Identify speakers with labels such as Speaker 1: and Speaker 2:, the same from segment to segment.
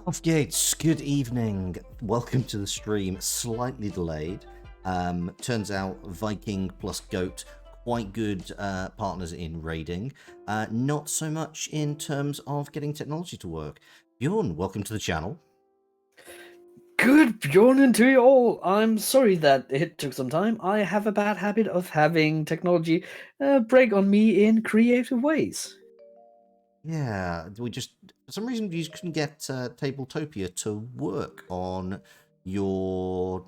Speaker 1: Off Gates, good evening. Welcome to the stream. Slightly delayed. Turns out Viking plus Goat, quite good partners in raiding. Not so much in terms of getting technology to work. Bjorn, welcome to the channel.
Speaker 2: Good Bjorn to you all. I'm sorry that it took some time. I have a bad habit of having technology break on me in creative ways.
Speaker 1: Yeah, we just, for some reason, you just couldn't get Tabletopia to work on your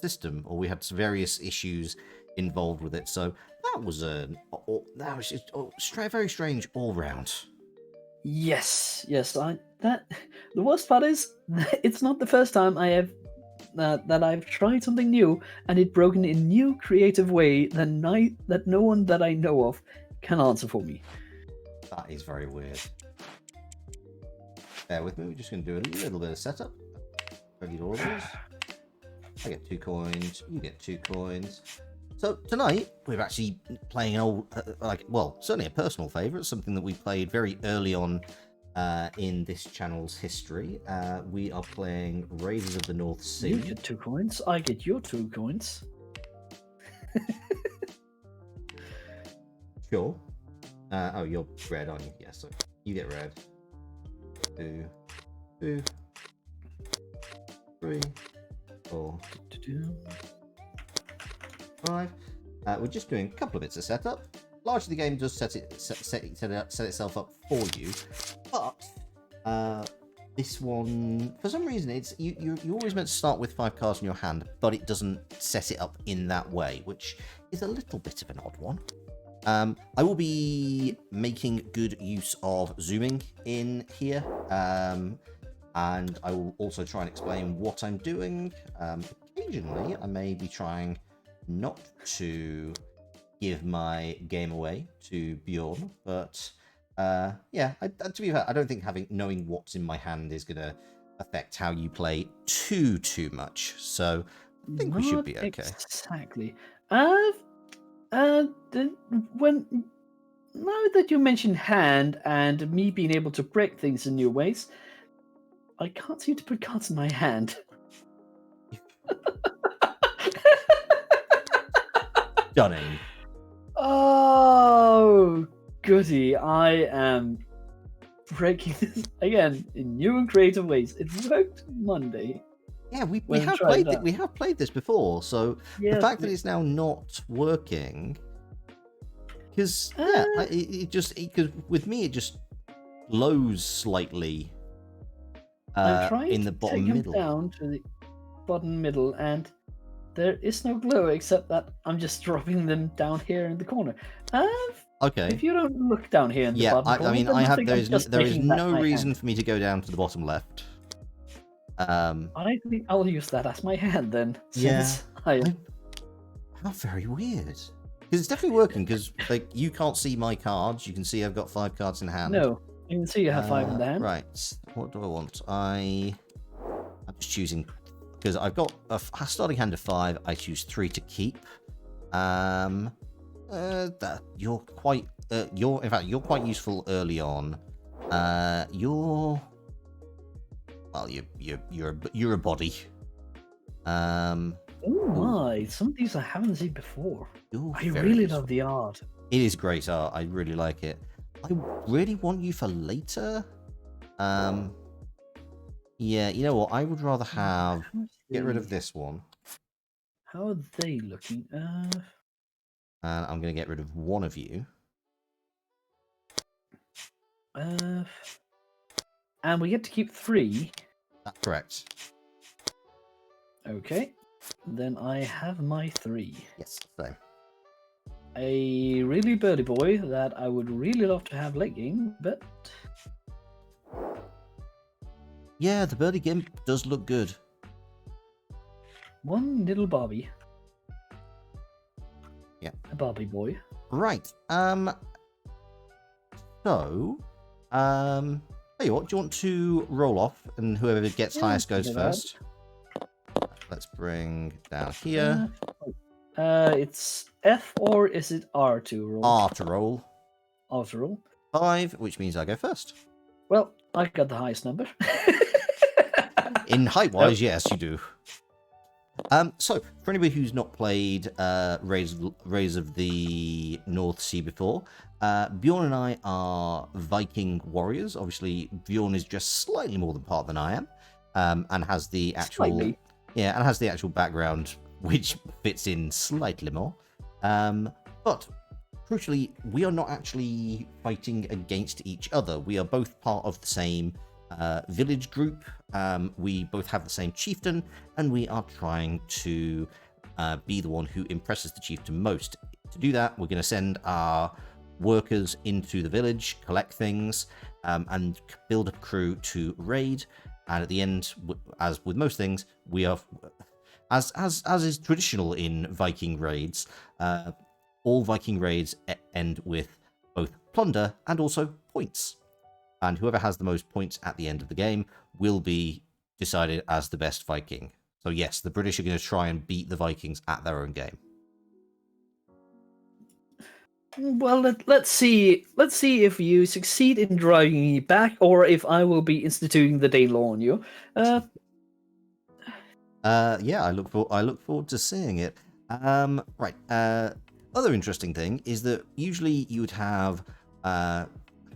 Speaker 1: system, or we had various issues involved with it. So that was just very strange all round.
Speaker 2: Yes. The worst part is it's not the first time I have that I've tried something new and it broken in a new creative way that no one that I know of can answer for me.
Speaker 1: That is very weird. Bear with me. We're just going to do a little bit of setup. I need all of these. I get 2 coins. You get 2 coins. So tonight we're actually playing an old, certainly a personal favourite, something that we played very early on in this channel's history. We are playing Raiders of the North Sea.
Speaker 2: You get 2 coins. I get your 2 coins.
Speaker 1: Sure. Oh, you're red, aren't you? Yes, so you get red. 2, 2, 3, 4, 5. We're just doing a couple of bits of setup. Largely, the game does set itself up for you, but this one, for some reason, it's you're always meant to start with 5 cards in your hand, but it doesn't set it up in that way, which is a little bit of an odd one. I will be making good use of zooming in here, and I will also try and explain what I'm doing. Occasionally, I may be trying not to give my game away to Bjorn, but yeah, to be fair, I don't think knowing what's in my hand is going to affect how you play too much. So I think we should be okay.
Speaker 2: Exactly. When now that you mention hand and me being able to break things in new ways, I can't seem to put cards in my hand.
Speaker 1: Stunning.
Speaker 2: Oh, goody. I am breaking this again in new and creative ways. It worked Monday.
Speaker 1: Yeah, we have played this before, so
Speaker 2: yes,
Speaker 1: the fact that it's now not working, because yeah, because with me it just glows slightly in the bottom middle.
Speaker 2: Down to the bottom middle, and there is no glow except that I'm just dropping them down here in the corner.
Speaker 1: Okay.
Speaker 2: If you don't look down here in the bottom corner,
Speaker 1: I mean, there is no reason for me to go down to the bottom left.
Speaker 2: I think I'll use that as my hand then.
Speaker 1: Yeah. How very weird. Because it's definitely working. Because like you can't see my cards, you can see I've got 5 cards in hand.
Speaker 2: No, you can see you have 5 in the hand.
Speaker 1: Right. What do I want? I'm just choosing because I've got a starting hand of 5. I choose 3 to keep. You're quite. In fact, you're quite useful early on. You're a body.
Speaker 2: Oh my! Some of these I haven't seen before. I really
Speaker 1: useful.
Speaker 2: love the art.
Speaker 1: It is great art. I really like it. I really want you for later. Yeah, you know what? I would rather get rid of this one.
Speaker 2: How are they looking?
Speaker 1: And I'm going to get rid of one of you.
Speaker 2: And we get to keep 3.
Speaker 1: That's correct.
Speaker 2: Okay. Then I have my 3.
Speaker 1: Yes, same.
Speaker 2: A really birdie boy that I would really love to have late game, but...
Speaker 1: Yeah, the birdie gimp does look good.
Speaker 2: One little Barbie.
Speaker 1: Yeah.
Speaker 2: A Barbie boy.
Speaker 1: Right. So, hey, what do you want to roll off, and whoever gets highest goes first? Let's bring down here.
Speaker 2: It's F or is it R to roll?
Speaker 1: R to roll.
Speaker 2: R to roll.
Speaker 1: 5, which means I go first.
Speaker 2: Well, I got the highest number.
Speaker 1: In height-wise, yes, you do. So, for anybody who's not played Rays of the North Sea before, Bjorn and I are Viking warriors. Obviously, Bjorn is just slightly more than part than I am, and has the actual background which fits in slightly more. But crucially, we are not actually fighting against each other. We are both part of the same village group. We both have the same chieftain, and we are trying to be the one who impresses the chieftain most. To do that, we're going to send our workers into the village, collect things, and build a crew to raid. And at the end, as with most things, we are, as is traditional in Viking raids, all Viking raids end with both plunder and also points. And whoever has the most points at the end of the game will be decided as the best Viking. So yes, the British are going to try and beat the Vikings at their own game.
Speaker 2: Well, let's see. Let's see if you succeed in driving me back, or if I will be instituting the Danelaw on you.
Speaker 1: Yeah, I look forward to seeing it. Right. Other interesting thing is that usually you would have a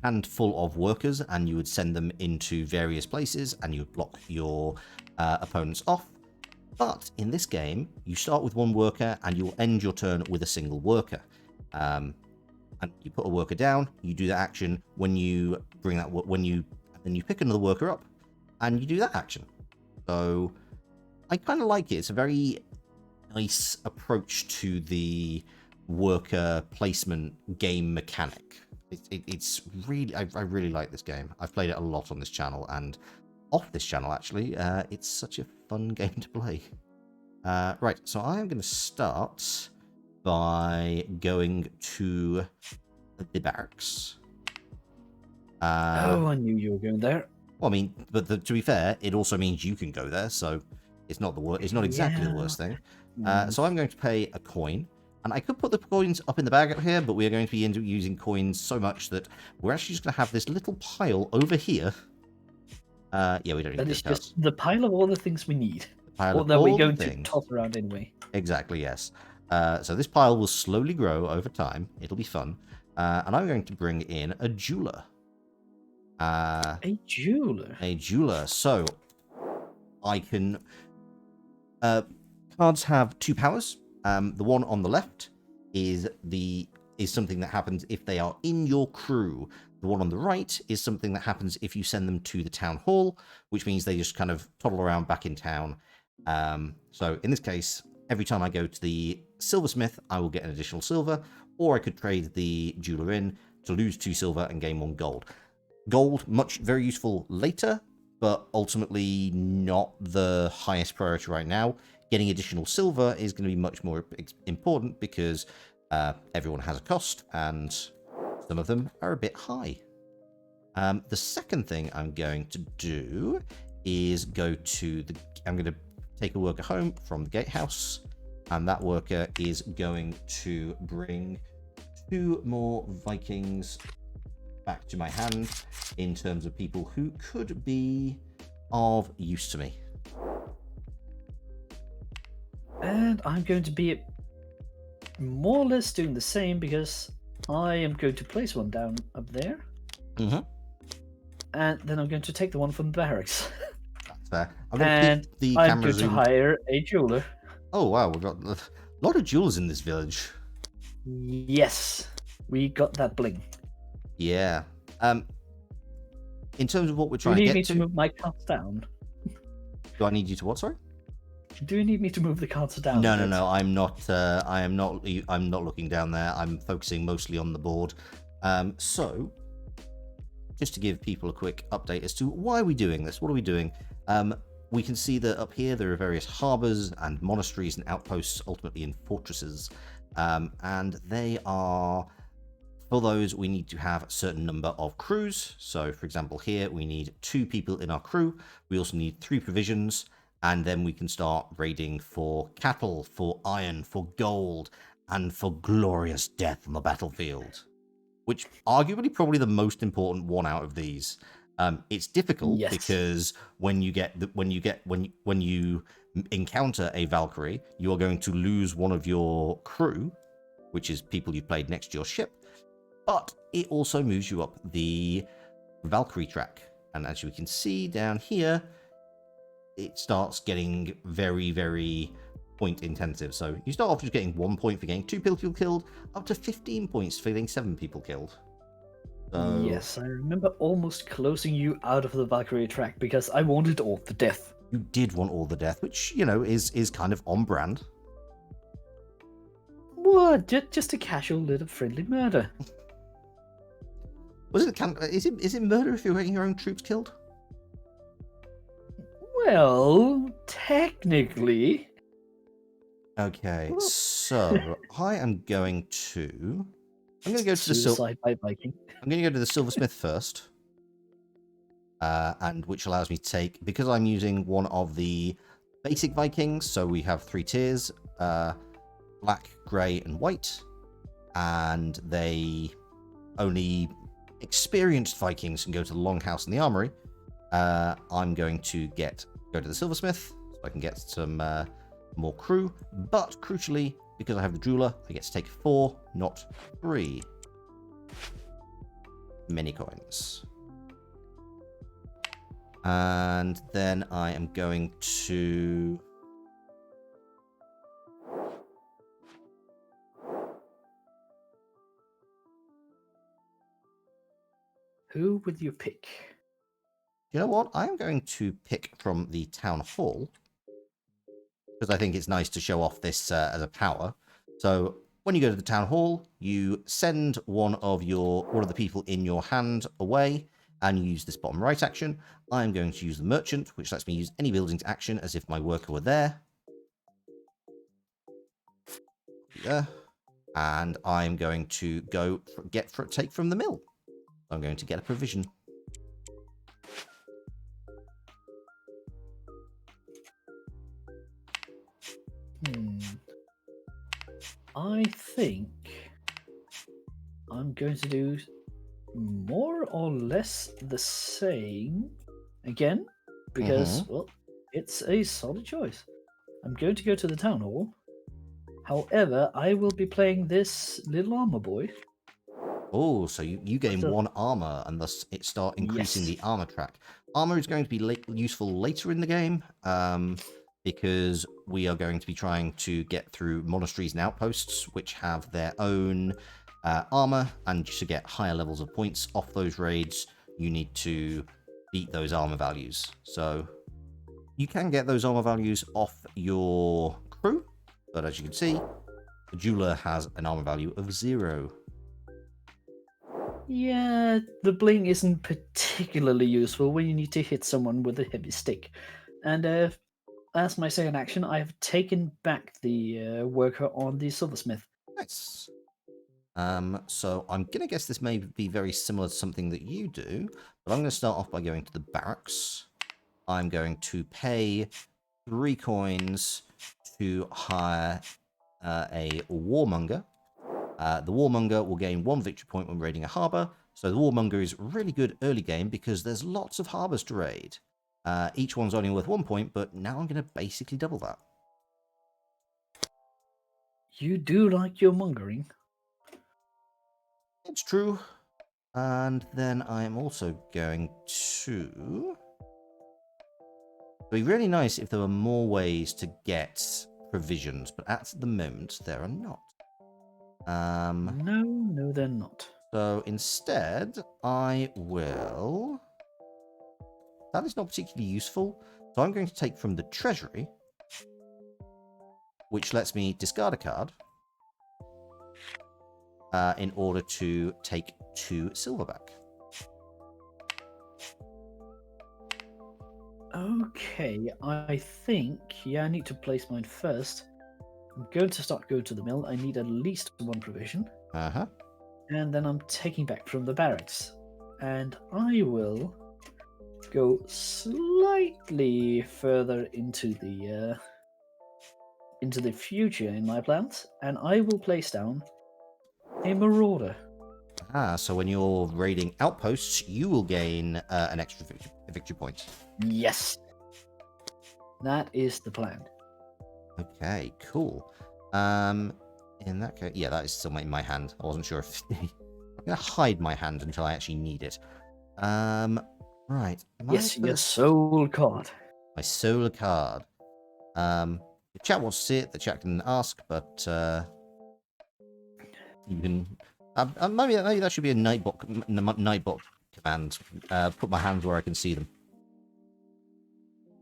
Speaker 1: handful of workers, and you would send them into various places, and you would block your opponents off. But in this game, you start with one worker, and you'll end your turn with a single worker. And you put a worker down. You do that action when you bring that then you pick another worker up, and you do that action. So I kind of like it. It's a very nice approach to the worker placement game mechanic. It's really, I really like this game. I've played it a lot on this channel, and off this channel actually. It's such a fun game to play. Right, so I am going to start by going to the barracks.
Speaker 2: I knew you were going there.
Speaker 1: Well, I mean, but to be fair, it also means you can go there, so it's not it's not exactly the worst thing. So I'm going to pay a coin, and I could put the coins up in the bag up here, but we are going to be using coins so much that we're actually just going to have this little pile over here. Yeah, we don't need
Speaker 2: that
Speaker 1: this.
Speaker 2: Is just the pile of all the things we need,
Speaker 1: or
Speaker 2: that we're going to toss around anyway.
Speaker 1: Exactly, yes. So this pile will slowly grow over time. It'll be fun. And I'm going to bring in a jeweler.
Speaker 2: A jeweler?
Speaker 1: A jeweler. So I can... cards have two powers. The one on the left is something that happens if they are in your crew. The one on the right is something that happens if you send them to the town hall, which means they just kind of toddle around back in town. So in this case, every time I go to the silversmith, I will get an additional silver, or I could trade the jeweler in to lose 2 silver and gain 1 gold. Gold, very useful later, but ultimately not the highest priority right now. Getting additional silver is going to be much more important because everyone has a cost, and some of them are a bit high. The second thing I'm going to do is I'm going to take a worker home from the gatehouse, and that worker is going to bring 2 more Vikings back to my hand in terms of people who could be of use to me.
Speaker 2: And I'm going to be more or less doing the same, because I am going to place one down up there.
Speaker 1: Mm-hmm.
Speaker 2: And then I'm going to take the one from the barracks.
Speaker 1: That's fair. I'm
Speaker 2: going to hire a jeweler.
Speaker 1: Oh, wow. We've got a lot of jewelers in this village.
Speaker 2: Yes. We got that bling.
Speaker 1: Yeah. In terms of what we're
Speaker 2: Do you
Speaker 1: trying to
Speaker 2: need
Speaker 1: get
Speaker 2: me
Speaker 1: to...
Speaker 2: to move my cards down?
Speaker 1: Do I need you to what, sorry?
Speaker 2: Do you need me to move the cards down?
Speaker 1: No. I'm not. I'm not looking down there. I'm focusing mostly on the board. So, just to give people a quick update as to why are we doing this? What are we doing? We can see that up here there are various harbors and monasteries and outposts, ultimately in fortresses, and they are. For those, we need to have a certain number of crews. So, for example, here we need 2 people in our crew. We also need 3 provisions. And then we can start raiding for cattle, for iron, for gold, and for glorious death on the battlefield. Which, arguably, probably the most important one out of these. It's difficult
Speaker 2: Yes.
Speaker 1: because when you encounter a Valkyrie, you are going to lose one of your crew, which is people you've played next to your ship. But it also moves you up the Valkyrie track, and as you can see down here, it starts getting very, very point intensive. So you start off just getting 1 point for getting 2 people killed, up to 15 points for getting 7 people killed. So,
Speaker 2: yes, I remember almost closing you out of the Valkyrie track because I wanted all the death.
Speaker 1: you did want all the death, which, you know, is kind of on brand.
Speaker 2: What? Just a casual little friendly murder.
Speaker 1: Was it? Is it murder if you're getting your own troops killed?
Speaker 2: Well, technically.
Speaker 1: Okay, so I am going to. I'm going to go to the
Speaker 2: Suicide by Viking.
Speaker 1: I'm going to go to the silversmith first, and which allows me to take, because I'm using one of the basic Vikings. So we have 3 tiers: black, grey, and white, and they only experienced Vikings can go to the Longhouse and the Armory. I'm going to go to the silversmith so I can get some more crew, but crucially, because I have the jeweler, I get to take 4, not 3 mini coins. And then I am going to
Speaker 2: Who would you pick?
Speaker 1: you know what? I am going to pick from the town hall, because I think it's nice to show off this as a power. So when you go to the town hall, you send one of the people in your hand away, and you use this bottom right action. I am going to use the merchant, which lets me use any building's action as if my worker were there. Yeah. And I'm going to go take from the mill. I'm going to get a provision.
Speaker 2: I think I'm going to do more or less the same again because, well, it's a solid choice. I'm going to go to the town hall. However, I will be playing this little armor boy.
Speaker 1: Oh, so you gain 1 armor, and thus it start increasing the armor track. Armor is going to be useful later in the game, because we are going to be trying to get through monasteries and outposts, which have their own armor, and to get higher levels of points off those raids, you need to beat those armor values. So you can get those armor values off your crew, but as you can see, the jeweler has an armor value of 0.
Speaker 2: Yeah, the bling isn't particularly useful when you need to hit someone with a heavy stick. And as my second action, I have taken back the worker on the silversmith.
Speaker 1: Nice. So I'm going to guess this may be very similar to something that you do, but I'm going to start off by going to the barracks. I'm going to pay 3 coins to hire a warmonger. The warmonger will gain 1 victory point when raiding a harbour. So the warmonger is really good early game because there's lots of harbours to raid. Each one's only worth 1 point, but now I'm going to basically double that.
Speaker 2: You do like your mongering.
Speaker 1: It's true. And then I am also going to... It'd be really nice if there were more ways to get provisions, but at the moment there are not.
Speaker 2: No, they're not.
Speaker 1: So instead, I will... That is not particularly useful. So I'm going to take from the treasury, which lets me discard a card in order to take 2 silver back.
Speaker 2: Okay, I think, yeah, I need to place mine first. I'm going to start going to the mill. I need at least 1 provision.
Speaker 1: Uh-huh.
Speaker 2: And then I'm taking back from the barracks. And I will go slightly further into the future in my plans, and I will place down a marauder.
Speaker 1: So when you're raiding outposts, you will gain an extra victory point.
Speaker 2: Yes. That is the plan.
Speaker 1: Okay, cool. In that case, yeah, that is still in my hand. I wasn't sure if I'm gonna hide my hand until I actually need it. Right.
Speaker 2: Yes, your soul card.
Speaker 1: My solar card. The chat wants to see it. The chat can ask, but you can. Maybe that should be a Nightbot command. Put my hands where I can see them.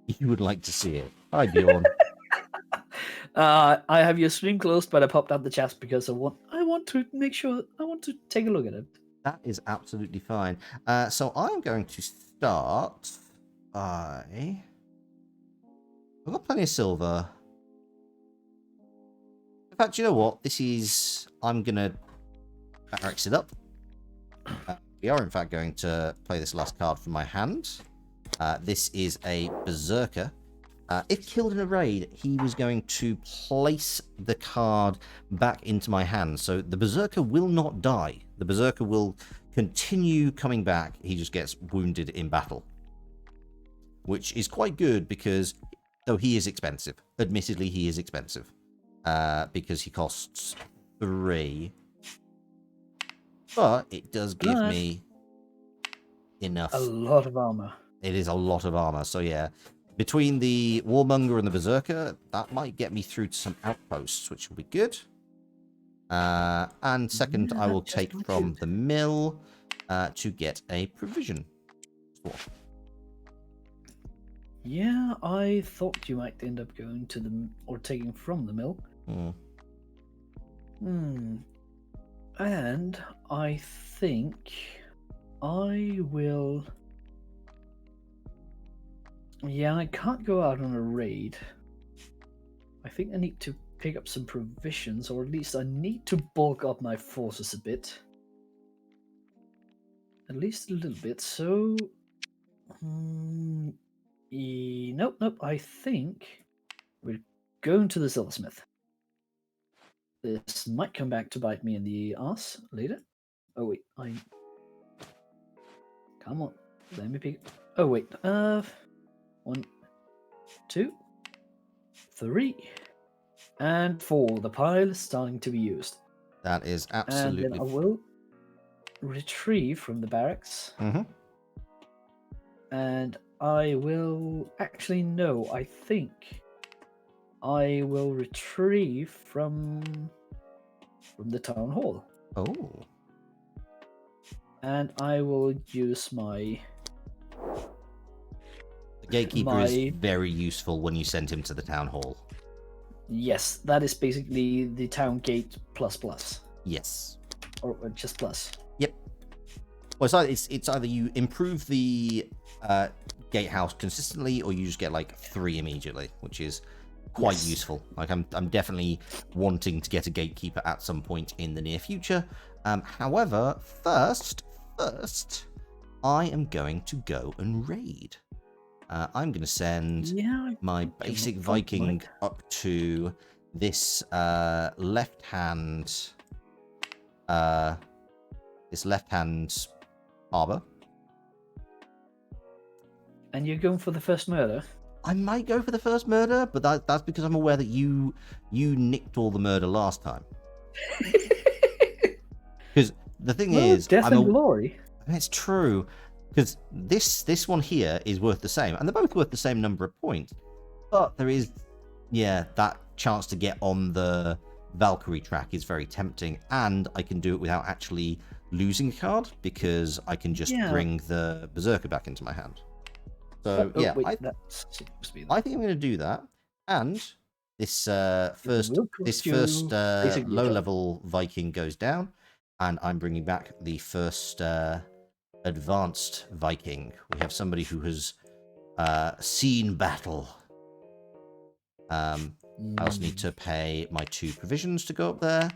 Speaker 1: You would like to see it. Hi, Bjorn.
Speaker 2: I have your stream closed, but I popped out the chat because I want to make sure I want to take a look at it.
Speaker 1: That is absolutely fine. So I'm going to start by. I've got plenty of silver. In fact, you know what? I'm gonna barracks it up. We are in fact going to play this last card from my hand. This is a Berserker. If killed in a raid, he was going to place the card back into my hand. So the Berserker will not die. The Berserker will continue coming back. He just gets wounded in battle. Which is quite good because, though he is expensive. Admittedly, he is expensive. Because he costs 3. But it does give me enough.
Speaker 2: A lot of armor.
Speaker 1: It is a lot of armor. So yeah, between the Warmonger and the Berserker, that might get me through to some outposts, which will be good. And second, I will take from the mill to get a provision.
Speaker 2: Yeah, I thought you might end up going to the or taking from the mill. And I think I will. Yeah, I can't go out on a raid. I think I need to pick up some provisions, or at least I need to bulk up my forces a bit. At least a little bit. So, nope. I think we're going to the silversmith. This might come back to bite me in the ass later. Oh wait, come on, let me pick. Oh wait, 1, 2, 3, and 4. The pile is starting to be used.
Speaker 1: That is absolutely.
Speaker 2: And then I will retrieve from the barracks. And I will actually no. I think I will retrieve from the town hall.
Speaker 1: Oh.
Speaker 2: And I will use my.
Speaker 1: The gatekeeper is very useful when you send him to the town hall.
Speaker 2: Yes, that is basically the town gate plus.
Speaker 1: Yes.
Speaker 2: Or just plus.
Speaker 1: Yep. Well, it's either you improve the gatehouse consistently, or you just get like 3 immediately, which is quite useful. Like I'm definitely wanting to get a gatekeeper at some point in the near future. However, first, I am going to go and raid. I'm going to send my basic Viking up to this left hand harbor.
Speaker 2: And you're going for the first murder?
Speaker 1: I might go for the first murder, but that's because I'm aware that you nicked all the murder last time. Because the thing is,
Speaker 2: death and glory.
Speaker 1: It's true. Because this one here is worth the same, and they're both worth the same number of points. But there is, that chance to get on the Valkyrie track is very tempting, and I can do it without actually losing a card because I can just bring the Berserker back into my hand. So I think I'm going to do that, and this first low-level Viking goes down, and I'm bringing back the first advanced Viking. We have somebody who has seen battle. I also need to pay my 2 provisions to go up there.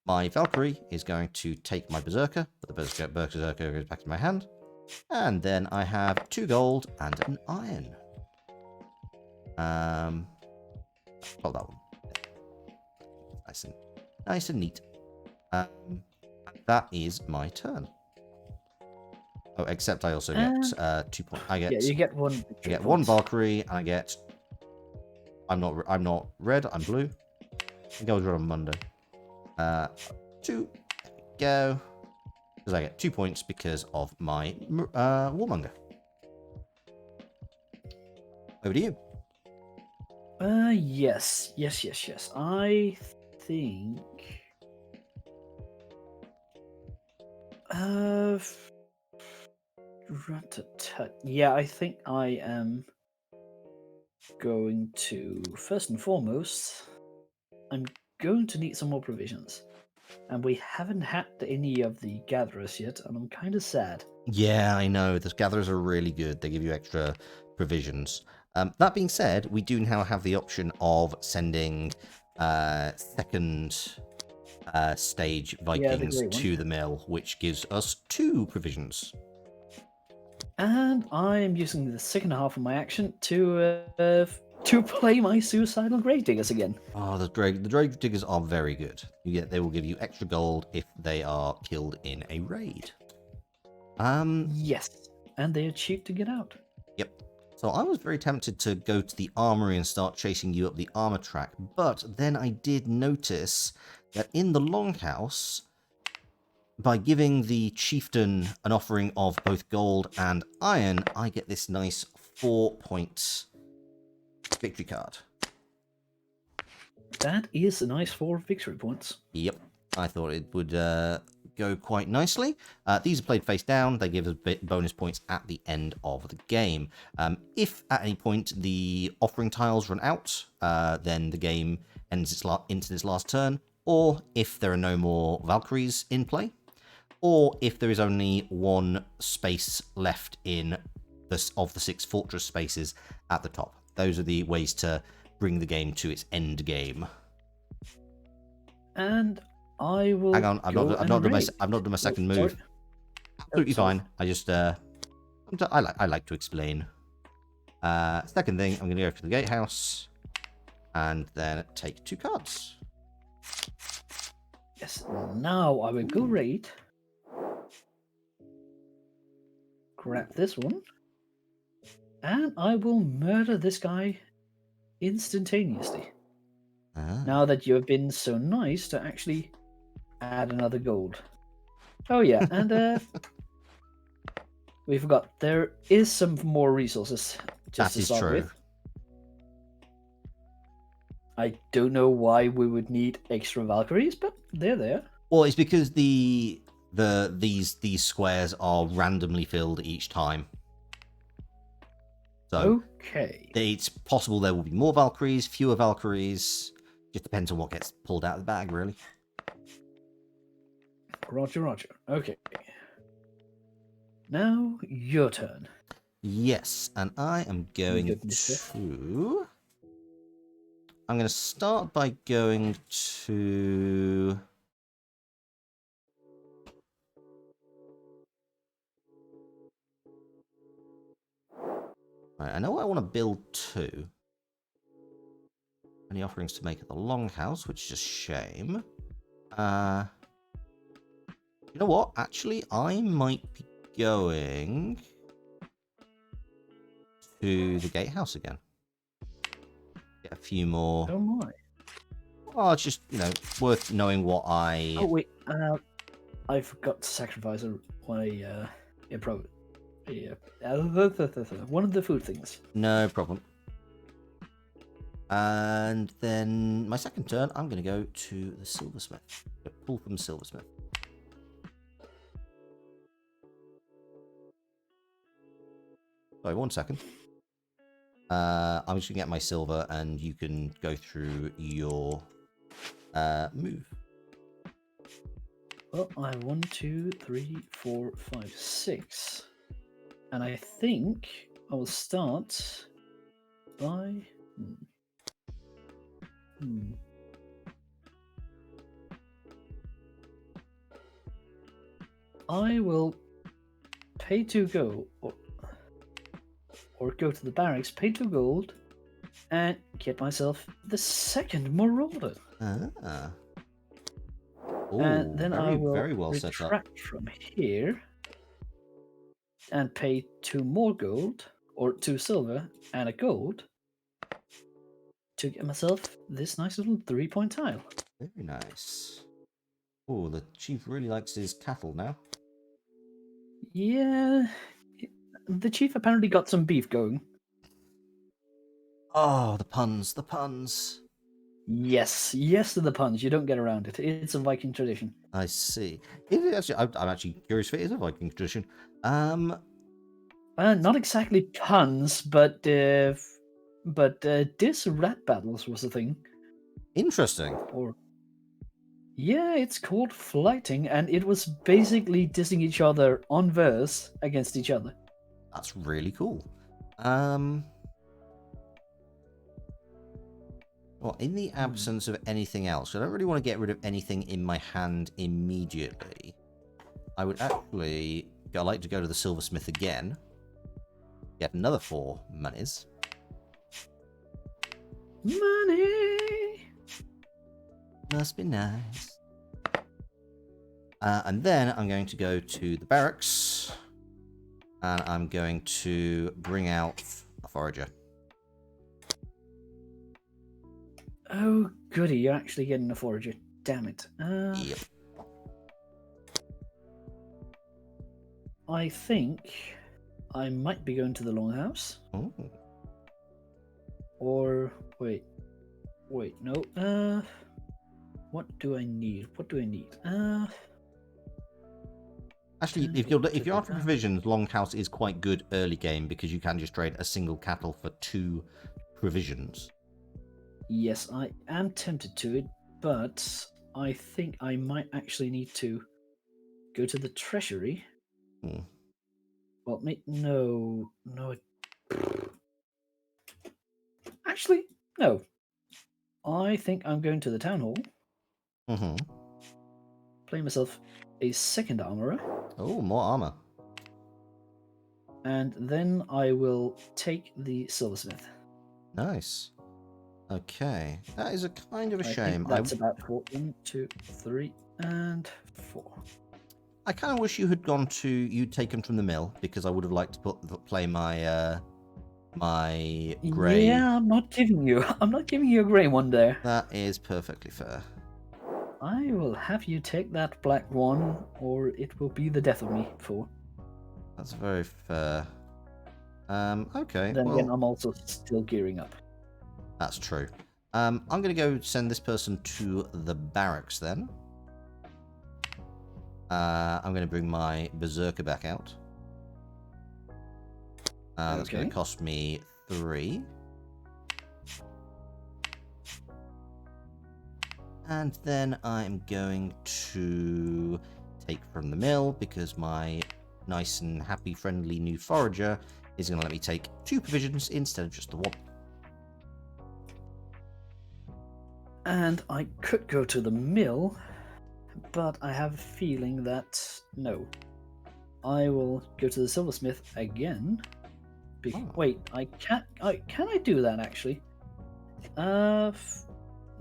Speaker 1: My Valkyrie is going to take my Berserker, but the Berserker goes back to my hand. And then I have 2 gold and an iron. Hold that one. Nice and neat. that is my turn. Oh, except I also get 2 points.
Speaker 2: Yeah, you get one.
Speaker 1: I get one Valkyrie, and I get. I'm not red. I'm blue. I think I was red on Monday. 2. There we go. Because I get 2 points because of my warmonger. Over to you.
Speaker 2: Yes. I think. Yeah, I think I am going to first and foremost. I'm going to need some more provisions, and we haven't had any of the gatherers yet, and I'm kind of sad.
Speaker 1: Yeah, I know. The gatherers are really good. They give you extra provisions. That being said, we do now have the option of sending second stage Vikings to the mill, which gives us 2 provisions.
Speaker 2: And I am using the second half of my action to play my suicidal grave diggers again.
Speaker 1: Oh, the grave diggers are very good. They will give you extra gold if they are killed in a raid.
Speaker 2: Yes, and they are cheap to get out.
Speaker 1: Yep. So I was very tempted to go to the armory and start chasing you up the armor track, but then I did notice that in the longhouse, by giving the chieftain an offering of both gold and iron, I get this nice 4-point victory card.
Speaker 2: That is a nice 4 victory points.
Speaker 1: Yep. I thought it would go quite nicely. These are played face down. They give us bonus points at the end of the game. If at any point the offering tiles run out, then the game ends into its last turn, or if there are no more Valkyries in play, or if there is only 1 space left in of the 6 fortress spaces at the top. Those are the ways to bring the game to its end game.
Speaker 2: And I will.
Speaker 1: Hang on, I've not done my second move. Absolutely fine. I just I like to explain. Second thing, I'm going to go to the gatehouse, and then take 2 cards.
Speaker 2: Yes. Now I will go raid. Grab this one, and I will murder this guy instantaneously. Now that you have been so nice to actually add another gold. Oh yeah, and we forgot there is some more resources. Just to start with. I don't know why we would need extra Valkyries, but they're there.
Speaker 1: Well, it's because these squares are randomly filled each time. So
Speaker 2: okay,
Speaker 1: it's possible there will be more Valkyries, fewer Valkyries. Just depends on what gets pulled out of the bag, really.
Speaker 2: Roger. Okay. Now your turn.
Speaker 1: Yes, and I am going to. I'm going to start by going to. Right, I know I want to build 2. Any offerings to make at the longhouse, which is a shame. You know what? Actually, I might be going to the gatehouse again. Get a few more.
Speaker 2: Oh my.
Speaker 1: Oh, it's just, worth knowing what I...
Speaker 2: Oh wait, I forgot to sacrifice one of the food things.
Speaker 1: No problem. And then my second turn, I'm going to go to the silversmith. Pull from silversmith. Sorry, 1 second. I'm just going to get my silver, and you can go through your move.
Speaker 2: Well, I have 1, 2, 3, 4, 5, 6. And I think I will start by... I will pay 2 gold, or go to the barracks, pay 2 gold, and get myself the second marauder. And
Speaker 1: Oh,
Speaker 2: then I
Speaker 1: very,
Speaker 2: will
Speaker 1: very well set up.
Speaker 2: retract from here and pay 2 more gold, or 2 silver and a gold, to get myself this nice little 3-point tile.
Speaker 1: Very nice. Oh, the chief really likes his cattle now.
Speaker 2: Yeah, the chief apparently got some beef going.
Speaker 1: Oh, the puns, the puns.
Speaker 2: Yes, yes to the puns. You don't get around it. It's a Viking tradition.
Speaker 1: I see. I'm actually curious if it is a Viking tradition.
Speaker 2: Not exactly puns, but dis rat battles was a thing.
Speaker 1: Interesting.
Speaker 2: Or yeah, it's called flighting, and it was basically dissing each other on verse against each other.
Speaker 1: That's really cool. Well, in the absence of anything else, I don't really want to get rid of anything in my hand immediately. I would actually... I'd like to go to the silversmith again. Get another 4 monies.
Speaker 2: Money!
Speaker 1: Must be nice. And then I'm going to go to the barracks. And I'm going to bring out a forager.
Speaker 2: Oh, goody, you're actually getting a forager. Damn it.
Speaker 1: Yep.
Speaker 2: I think I might be going to the longhouse.
Speaker 1: Oh.
Speaker 2: Or, wait, no. What do I need?
Speaker 1: Actually, if you're after provisions, Longhouse is quite good early game because you can just trade a single cattle for 2 provisions.
Speaker 2: Yes, I am tempted to it, but I think I might actually need to go to the treasury. Well, no. Actually, no. I think I'm going to the town hall. Play myself a second armorer.
Speaker 1: Oh, more armor.
Speaker 2: And then I will take the silversmith.
Speaker 1: Nice. Okay, that is a kind of a shame.
Speaker 2: That's about 4. 1, 2, 3, and 4.
Speaker 1: I kind of wish you'd taken from the mill because I would have liked to play my my grey.
Speaker 2: Yeah, I'm not giving you a grey one there.
Speaker 1: That is perfectly fair.
Speaker 2: I will have you take that black one, or it will be the death of me. 4.
Speaker 1: That's very fair. Okay.
Speaker 2: Then
Speaker 1: well,
Speaker 2: again, I'm also still gearing up.
Speaker 1: That's true. I'm going to go send this person to the barracks then. I'm going to bring my berserker back out. That's going to cost me 3. And then I'm going to take from the mill because my nice and happy friendly new forager is going to let me take 2 provisions instead of just the 1.
Speaker 2: And I could go to the mill, but I have a feeling that no. I will go to the silversmith again. Wait, can I do that actually?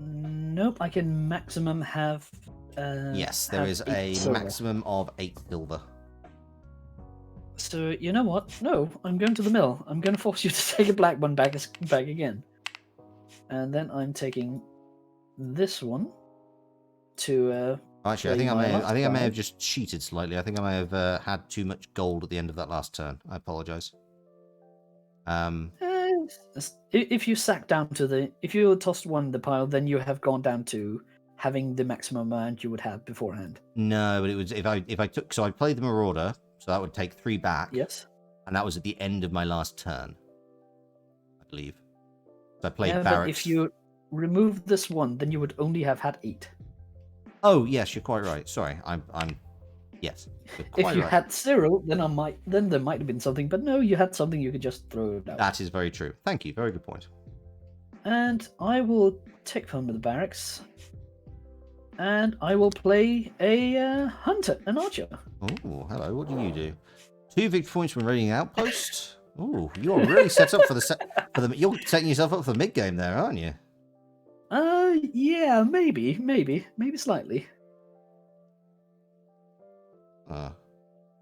Speaker 2: Nope, I can maximum have...
Speaker 1: yes, there is a maximum of 8 silver.
Speaker 2: So, you know what? No, I'm going to the mill. I'm going to force you to take a black one back again. And then I'm taking this one to...
Speaker 1: Actually, I think I may have just cheated slightly. I think I may have had too much gold at the end of that last turn. I apologise.
Speaker 2: If you sack down to if you tossed one in the pile, then you have gone down to having the maximum amount you would have beforehand.
Speaker 1: No, but it was if I took, so I played the Marauder, so that would take 3 back.
Speaker 2: Yes.
Speaker 1: And that was at the end of my last turn, I believe. So I played
Speaker 2: Barracks. But if you remove this one, then you would only have had 8.
Speaker 1: Oh yes, you're quite right. Sorry, I'm yes.
Speaker 2: If you had 0, then there might have been something, but no, you had something, you could just throw it out.
Speaker 1: That is very true. Thank you. Very good point.
Speaker 2: And I will take from the barracks, and I will play a hunter, an archer.
Speaker 1: Oh, hello. What do you do? 2 victory points when raiding an outpost. Oh, you're really set up for the. You're setting yourself up for mid game there, aren't you?
Speaker 2: Yeah, maybe slightly.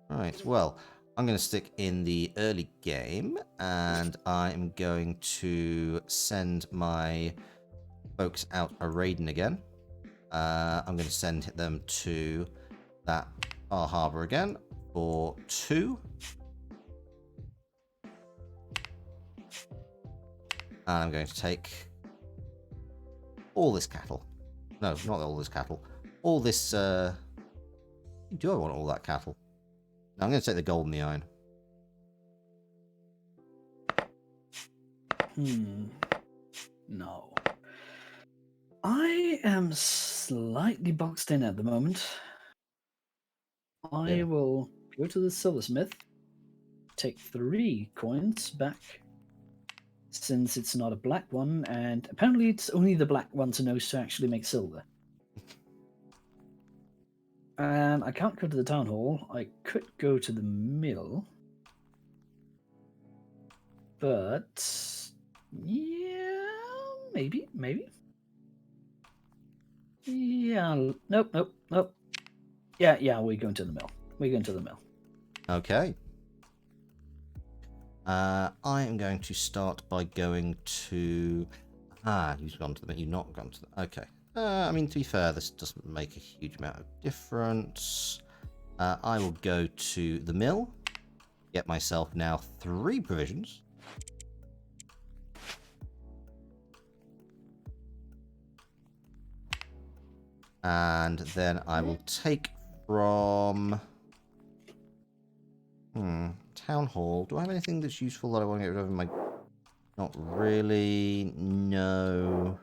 Speaker 1: Right, well, I'm going to stick in the early game, and I'm going to send my folks out a raiding again. I'm going to send them to that harbour again for 2. And I'm going to take all this cattle. No, not all this cattle. All this, do I want all that cattle? No, I'm going to take the gold and the iron.
Speaker 2: No. I am slightly boxed in at the moment. I will go to the silversmith, take 3 coins back, since it's not a black one, and apparently it's only the black ones who knows to actually make silver. And I can't go to the town hall. I could go to the mill. But yeah, maybe. Yeah, nope. Yeah, we're going to the mill.
Speaker 1: Okay. I am going to start by going to... you've gone to the... You've not gone to the... Okay. I mean, to be fair, this doesn't make a huge amount of difference. I will go to the mill. Get myself now 3 provisions. And then I will take from... Town hall. Do I have anything that's useful that I want to get rid of in my... Not really. No.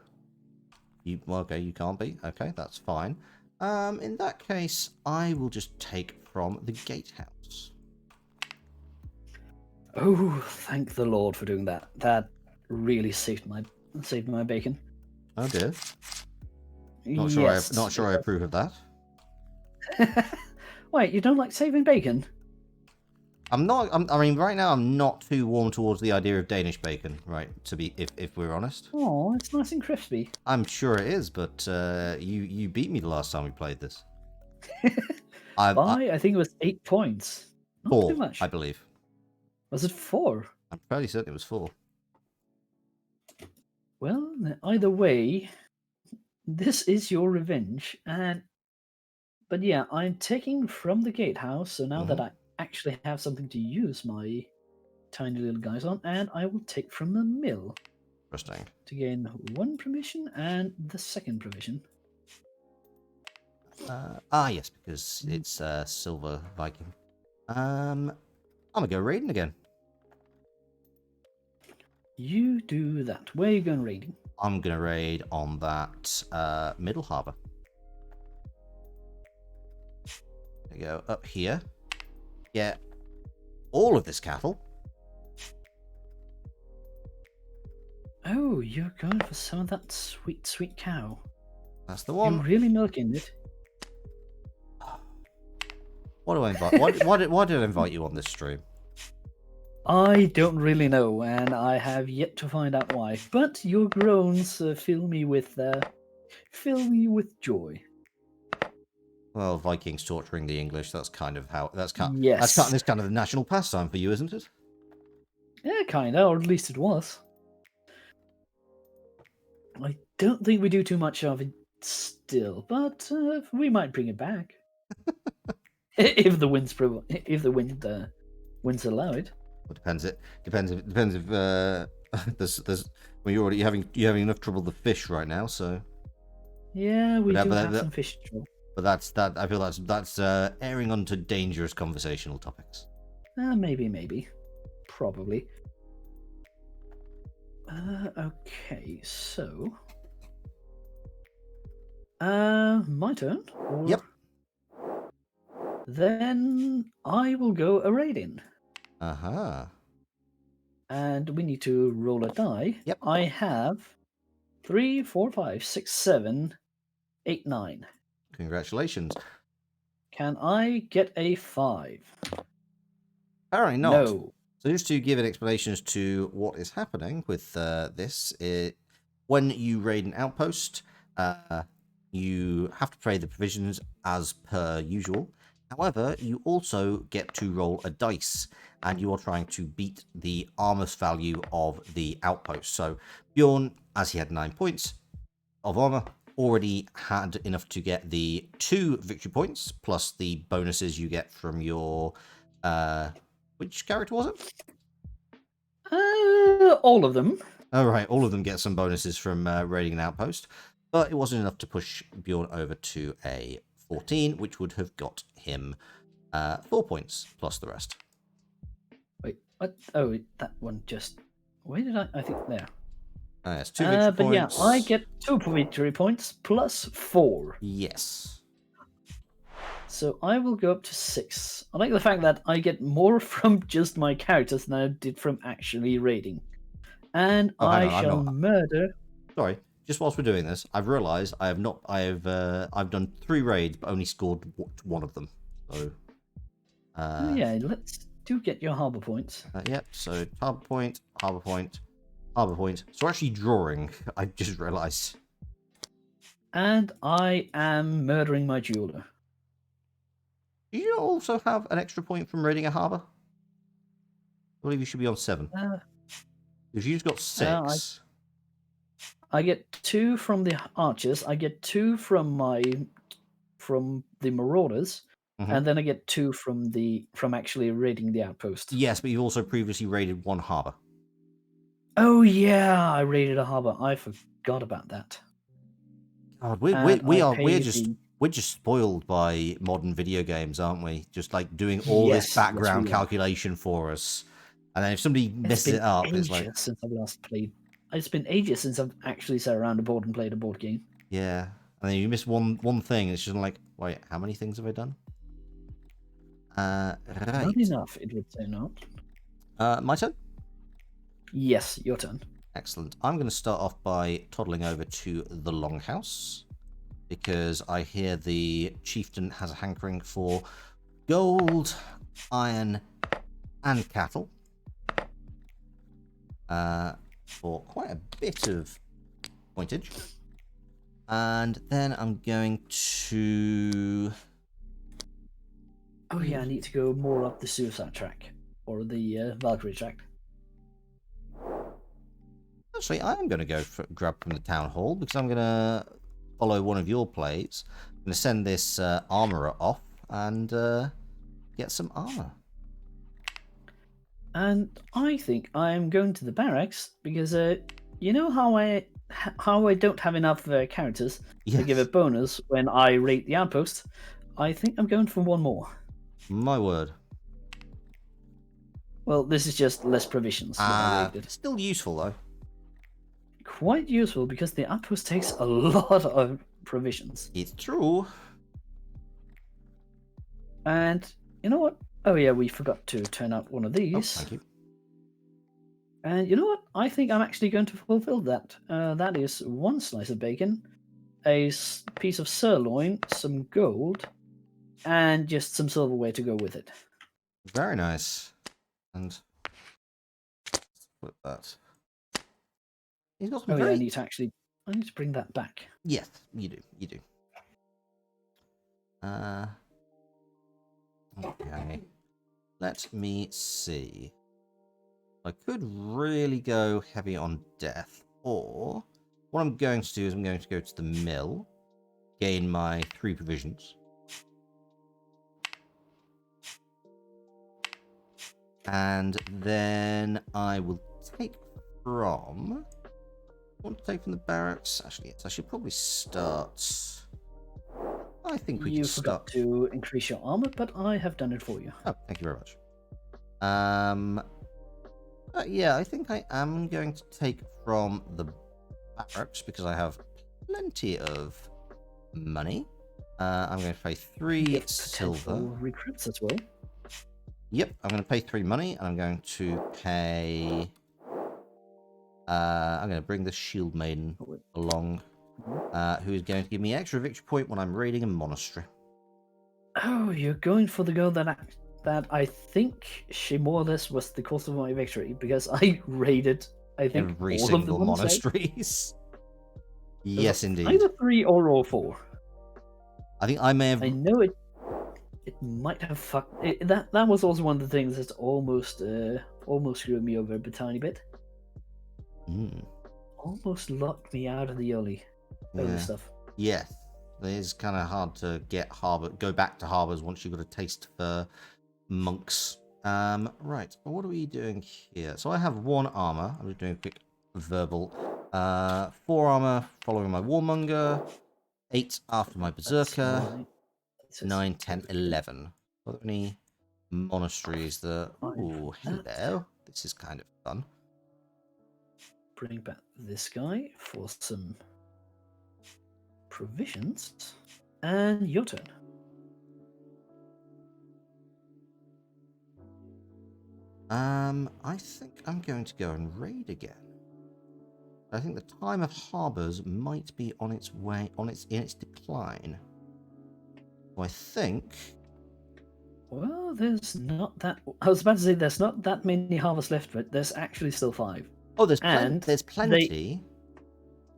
Speaker 1: Well, okay, you can't be. Okay, that's fine. In that case, I will just take from the gatehouse.
Speaker 2: Oh, thank the Lord for doing that. That really saved my bacon.
Speaker 1: Oh dear. Not sure I approve of that.
Speaker 2: Wait, you don't like saving bacon?
Speaker 1: I mean, right now I'm not too warm towards the idea of Danish bacon, right? If we're honest.
Speaker 2: Oh, it's nice and crispy.
Speaker 1: I'm sure it is, but you beat me the last time we played this. I
Speaker 2: think it was 8 points. Not
Speaker 1: 4,
Speaker 2: too much.
Speaker 1: I believe.
Speaker 2: Was it 4?
Speaker 1: I'm fairly certain it was 4.
Speaker 2: Well, either way, this is your revenge, but yeah, I'm taking from the gatehouse. So now that I actually have something to use my tiny little guys on, and I will take from the mill.
Speaker 1: Interesting.
Speaker 2: To gain 1 provision and the 2nd provision.
Speaker 1: Yes, because it's silver viking. I'm gonna go raiding again.
Speaker 2: You do that. Where are you going raiding?
Speaker 1: I'm gonna raid on that middle harbour. There you go, up here. Get all of this cattle.
Speaker 2: Oh, you're going for some of that sweet, sweet cow.
Speaker 1: That's the one.
Speaker 2: You're really milking it.
Speaker 1: Why do I invite? why did I invite you on this stream?
Speaker 2: I don't really know, and I have yet to find out why. But your groans fill me with joy.
Speaker 1: Well, Vikings torturing the English. That's kind of how. That's kind of the national pastime for you, isn't it?
Speaker 2: Yeah, kinda, or at least it was. I don't think we do too much of it still, but we might bring it back if the winds allow it.
Speaker 1: Well, depends if there's well, you're having enough trouble with the fish right now, so
Speaker 2: yeah, we do have some fish trouble.
Speaker 1: But I feel that's airing onto dangerous conversational topics.
Speaker 2: Maybe, probably. Okay, so my turn.
Speaker 1: Yep.
Speaker 2: Then I will go a raiding. And we need to roll a die.
Speaker 1: Yep.
Speaker 2: I have 3, 4, 5, 6, 7, 8, 9.
Speaker 1: Congratulations.
Speaker 2: Can I get a 5?
Speaker 1: Apparently not.
Speaker 2: No.
Speaker 1: So just to give an explanation as to what is happening with this, when you raid an outpost, you have to pay the provisions as per usual. However, you also get to roll a dice, and you are trying to beat the armor's value of the outpost. So Bjorn, as he had 9 points of armor, already had enough to get the 2 victory points, plus the bonuses you get from your... which character was it?
Speaker 2: All of them.
Speaker 1: All right, all of them get some bonuses from raiding an outpost, but it wasn't enough to push Bjorn over to a 14, which would have got him 4 points plus the rest.
Speaker 2: Wait, what? Oh, that one just. Where did I think there?
Speaker 1: Yes, 2 victory
Speaker 2: But
Speaker 1: points.
Speaker 2: yeah, I get 2 victory points plus 4.
Speaker 1: Yes.
Speaker 2: So I will go up to 6. I like the fact that I get more from just my characters than I did from actually raiding. And
Speaker 1: Oh, hang
Speaker 2: I
Speaker 1: on, I'm
Speaker 2: shall
Speaker 1: not...
Speaker 2: murder.
Speaker 1: Sorry, just whilst we're doing this, I've realised I have not. I've done 3 raids, but only scored 1 of them. So.
Speaker 2: Oh yeah, let's get your harbor points.
Speaker 1: Yep. So harbour point, harbour point, harbour point. So we're actually drawing. I just realised.
Speaker 2: And I am murdering my jeweler.
Speaker 1: Do you also have an extra point from raiding a harbour? I believe you should be on 7. Because you just got 6.
Speaker 2: I get 2 from the archers. I get 2 from the marauders, and then I get 2 from actually raiding the outpost.
Speaker 1: Yes, but you've also previously raided 1 harbour.
Speaker 2: Oh yeah, I raided a harbor. I forgot about that.
Speaker 1: God, we're just spoiled by modern video games, aren't we? Just like doing all this background calculation for us, and then if somebody messes it up, it's like
Speaker 2: since I've last played. It's been ages since I've actually sat around a board and played a board game.
Speaker 1: Yeah, and then you miss one thing, and it's just like, wait, how many things have I done? Right.
Speaker 2: Not enough, it would say not.
Speaker 1: My turn.
Speaker 2: Yes, your turn.
Speaker 1: Excellent. I'm going to start off by toddling over to the Longhouse, because I hear the chieftain has a hankering for gold, iron, and cattle. For quite a bit of pointage. And then I'm going to...
Speaker 2: Oh yeah, I need to go more up the suicide track, or the Valkyrie track.
Speaker 1: Actually, I am going to go grab from the town hall, because I'm going to follow one of your plays. I'm going to send this armourer off and get some armour.
Speaker 2: And I think I'm going to the barracks, because you know how I don't have enough characters to give a bonus when I raid the outpost? I think I'm going for 1 more.
Speaker 1: My word.
Speaker 2: Well, this is just less provisions.
Speaker 1: Still useful, though.
Speaker 2: Quite useful, because the outpost takes a lot of provisions.
Speaker 1: It's true.
Speaker 2: And you know what? Oh yeah, we forgot to turn out one of these.
Speaker 1: Oh, thank you.
Speaker 2: And you know what? I think I'm actually going to fulfill that. That is 1 slice of bacon, a piece of sirloin, some gold, and just some silverware to go with it.
Speaker 1: Very nice. And put that. He's got some
Speaker 2: yeah, I need to bring that back.
Speaker 1: Yes, you do. You do. Okay. Let me see. I could really go heavy on death, or what I'm going to do is I'm going to go to the mill, gain my 3 provisions, and then I will take from... I want to take from the barracks. Actually, yes, I should probably start... I think we can start...
Speaker 2: You forgot to increase your armor, but I have done it for you.
Speaker 1: Oh, thank you very much. Yeah, I think I am going to take from the barracks, because I have plenty of money. I'm going to pay 3 silver.
Speaker 2: Recruits as well.
Speaker 1: Yep, I'm going to pay 3 money, and I'm going to pay... I'm going to bring the Shield Maiden along, who is going to give me an extra victory point when I'm raiding a monastery.
Speaker 2: Oh, you're going for the girl that I think she more or less was the cause of my victory, because I raided, I think,
Speaker 1: every
Speaker 2: all
Speaker 1: single
Speaker 2: of the
Speaker 1: monasteries. Yes, indeed.
Speaker 2: Either 3 or all 4.
Speaker 1: I think I may have...
Speaker 2: I know it. it might have fucked. That was also one of the things that almost screwed me over a tiny bit. Almost locked me out of the Oli. Oli stuff.
Speaker 1: Yes. It is kind of hard to go back to harbors once you've got a taste for monks. Right. What are we doing here? So I have 1 armor. I'm just doing a quick verbal. 4 armor following my warmonger. 8 after my berserker. 9, 10, 11. Are there any monasteries that... Ooh, hello. This is kind of fun.
Speaker 2: Bring back this guy for some provisions. And your turn.
Speaker 1: I think I'm going to go and raid again. I think the time of harbors might be on its way, in its decline. So I think...
Speaker 2: Well, there's not that... I was about to say there's not that many harvests left, but there's actually still 5.
Speaker 1: Oh, there's plenty.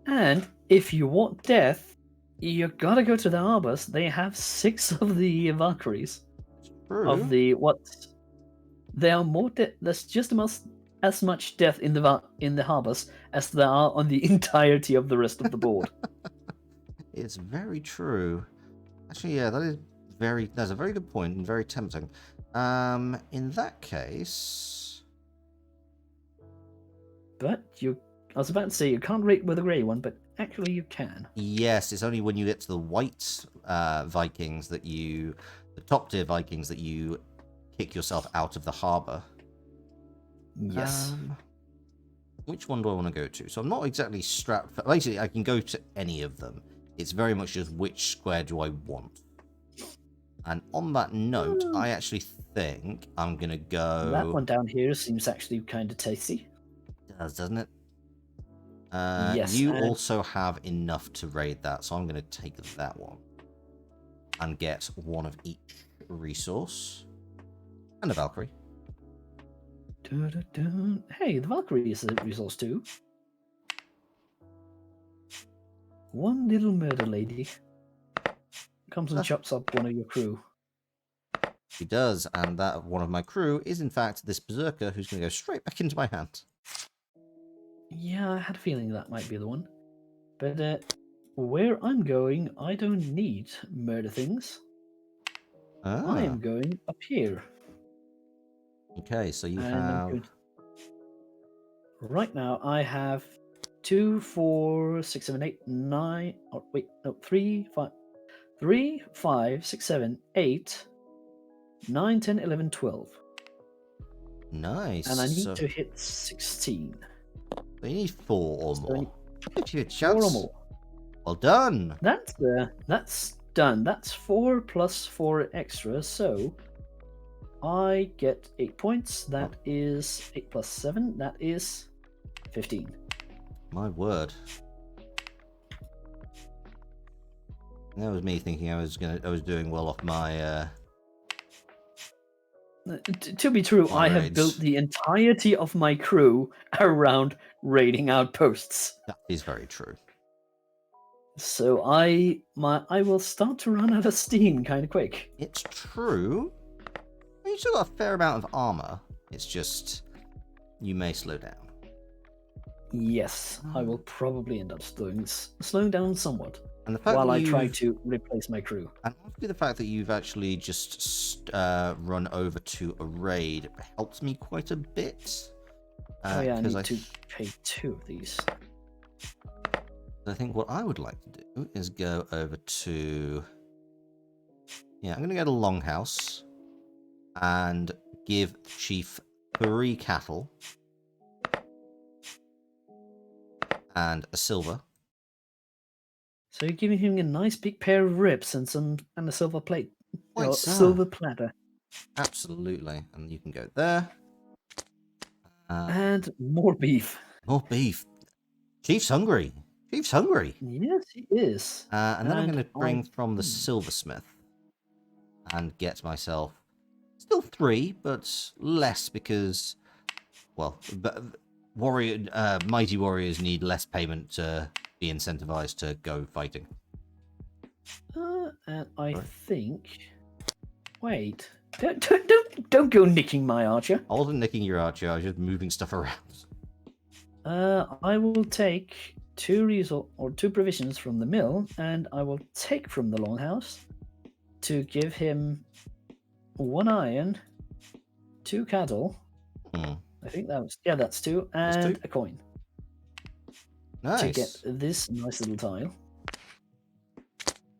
Speaker 2: And if you want death, you gotta go to the harbors. They have 6 of the Valkyries.
Speaker 1: True.
Speaker 2: Of the what? There are more. There's just as much death in the harbors as there are on the entirety of the rest of the board.
Speaker 1: It's very true. Actually, yeah, that's a very good point and very tempting. In that case...
Speaker 2: But I was about to say you can't rate with a grey one, but actually you can.
Speaker 1: Yes, it's only when you get to the white Vikings that the top tier Vikings that you kick yourself out of the harbour.
Speaker 2: Yes.
Speaker 1: Which one do I want to go to? So I'm not exactly strapped for... Basically, I can go to any of them. It's very much just which square do I want. And on that note, I actually think I'm going to go...
Speaker 2: That one down here seems actually kind of tasty.
Speaker 1: It does, doesn't it?
Speaker 2: Yes.
Speaker 1: You also have enough to raid that, so I'm going to take that one. And get 1 of each resource. And a Valkyrie.
Speaker 2: Hey, the Valkyrie is a resource too. 1 little murder lady comes and chops up 1 of your crew.
Speaker 1: She does, and that one of my crew is in fact this berserker who's going to go straight back into my hand.
Speaker 2: Yeah, I had a feeling that might be the one. But where I'm going, I don't need murder things. I am going up here.
Speaker 1: Okay, so you have...
Speaker 2: Right now, I have 2, 4, 6, 7, 8, 9... Oh, wait, no, 3, 5, 6, 7, 8, 9, 10, 11, 12.
Speaker 1: Nice.
Speaker 2: And I need to hit 16.
Speaker 1: So you need 4 or more. Give you a
Speaker 2: 4
Speaker 1: chance.
Speaker 2: or more.
Speaker 1: Well done.
Speaker 2: That's done. That's 4 plus 4 extra, so I get 8 points. That is 8 plus 7. That is 15.
Speaker 1: My word. That was me thinking I was doing well off my
Speaker 2: To be true, I have built the entirety of my crew around raiding outposts.
Speaker 1: That is very true.
Speaker 2: So I will start to run out of steam kind of quick.
Speaker 1: It's true. You still got a fair amount of armor. It's just you may slow down.
Speaker 2: Yes, I will probably end up slowing down somewhat.
Speaker 1: And the fact
Speaker 2: while I try to replace my crew.
Speaker 1: And the fact that you've actually just run over to a raid helps me quite a bit.
Speaker 2: Oh yeah, I need to pay 2 of these.
Speaker 1: I think what I would like to do is go over to... Yeah, I'm going to go to Longhouse and give Chief 3 cattle and a silver.
Speaker 2: So you're giving him a nice big pair of ribs and a silver plate, silver platter.
Speaker 1: Absolutely, and you can go there.
Speaker 2: And more beef.
Speaker 1: More beef. Chief's hungry. Chief's hungry.
Speaker 2: Yes, he is.
Speaker 1: And then I'm going to bring from the silversmith and get myself still 3, but less because, well, mighty warriors need less payment to be incentivized to go fighting.
Speaker 2: And I think Wait. Don't go nicking my archer.
Speaker 1: I wasn't nicking your archer, I was just moving stuff around.
Speaker 2: I will take 2 provisions from the mill, and I will take from the longhouse to give him 1 iron, 2 cattle. I think that's 2, and
Speaker 1: 2.
Speaker 2: a coin.
Speaker 1: Nice.
Speaker 2: To get this nice little tile.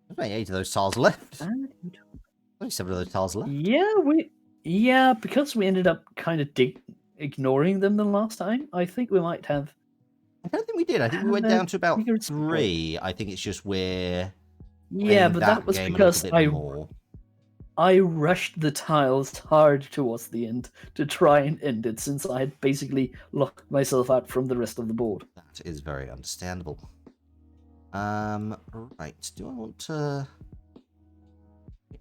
Speaker 1: There's only 8 of those tiles left.
Speaker 2: And
Speaker 1: Only 7 of those tiles left.
Speaker 2: Yeah, because we ended up kind of ignoring them the last time. I think we might have.
Speaker 1: I don't think we did. I think we went down to about 3. I think it's just we're
Speaker 2: but that was because I rushed the tiles hard towards the end to try and end it, since I had basically locked myself out from the rest of the board.
Speaker 1: That is very understandable. Right. Do I want to?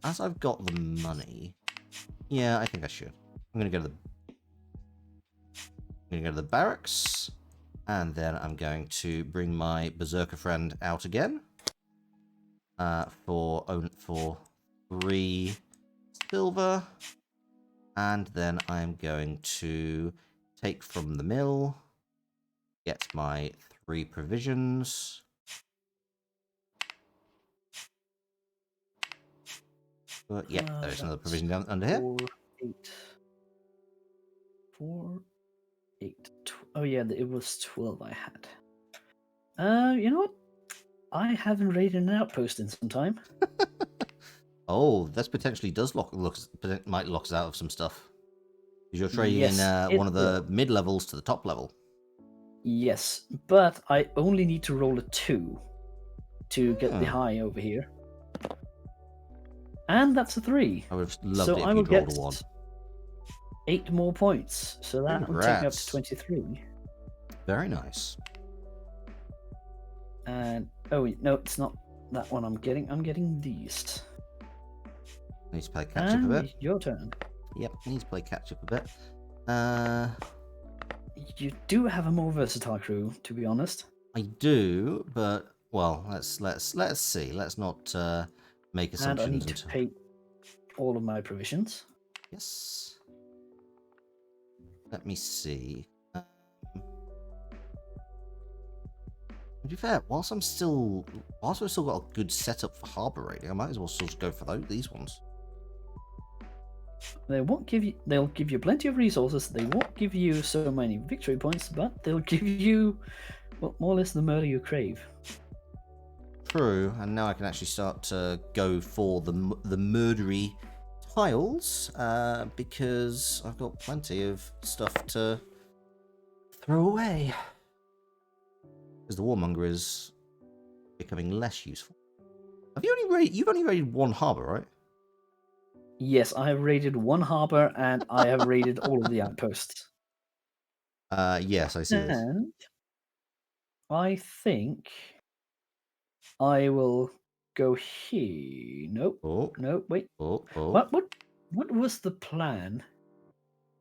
Speaker 1: As I've got the money, yeah, I think I should. I'm gonna go to the barracks, and then I'm going to bring my berserker friend out again. For 3 silver, and then I'm going to take from the mill, get my 3 provisions. But yeah, there's another provision down under here.
Speaker 2: 4, 8. Oh yeah, it was 12 I had. You know what? I haven't raided an outpost in some time.
Speaker 1: Oh, that potentially might lock us out of some stuff. Because you're trading in one of the mid levels to the top level.
Speaker 2: Yes, but I only need to roll a 2 to get the high over here. And that's a 3.
Speaker 1: I would have loved it if you'd rolled a 1.
Speaker 2: 8 more points, so that will take me up to 23.
Speaker 1: Very nice.
Speaker 2: And oh no, it's not that one I'm getting. I'm getting these.
Speaker 1: Need to play catch up a bit.
Speaker 2: Your turn.
Speaker 1: Yep, need to play catch up a bit.
Speaker 2: You do have a more versatile crew, to be honest.
Speaker 1: I do, but well, let's see. Let's not make assumptions.
Speaker 2: And I need to pay all of my provisions.
Speaker 1: Yes. Let me see. To be fair, whilst we've still got a good setup for harbour raiding, I might as well still just go for these ones.
Speaker 2: They'll give you plenty of resources. They won't give you so many victory points, but they'll give you, well, more or less the murder you crave.
Speaker 1: True, and now I can actually start to go for the murdery tiles, because I've got plenty of stuff to throw away. Because the warmonger is becoming less useful. You've only raided 1 harbour, right?
Speaker 2: Yes, I have raided 1 harbour, and I have raided all of the outposts.
Speaker 1: Yes, I see this.
Speaker 2: And I think I will go here. Nope.
Speaker 1: Oh.
Speaker 2: Nope. Wait.
Speaker 1: Oh.
Speaker 2: What was the plan?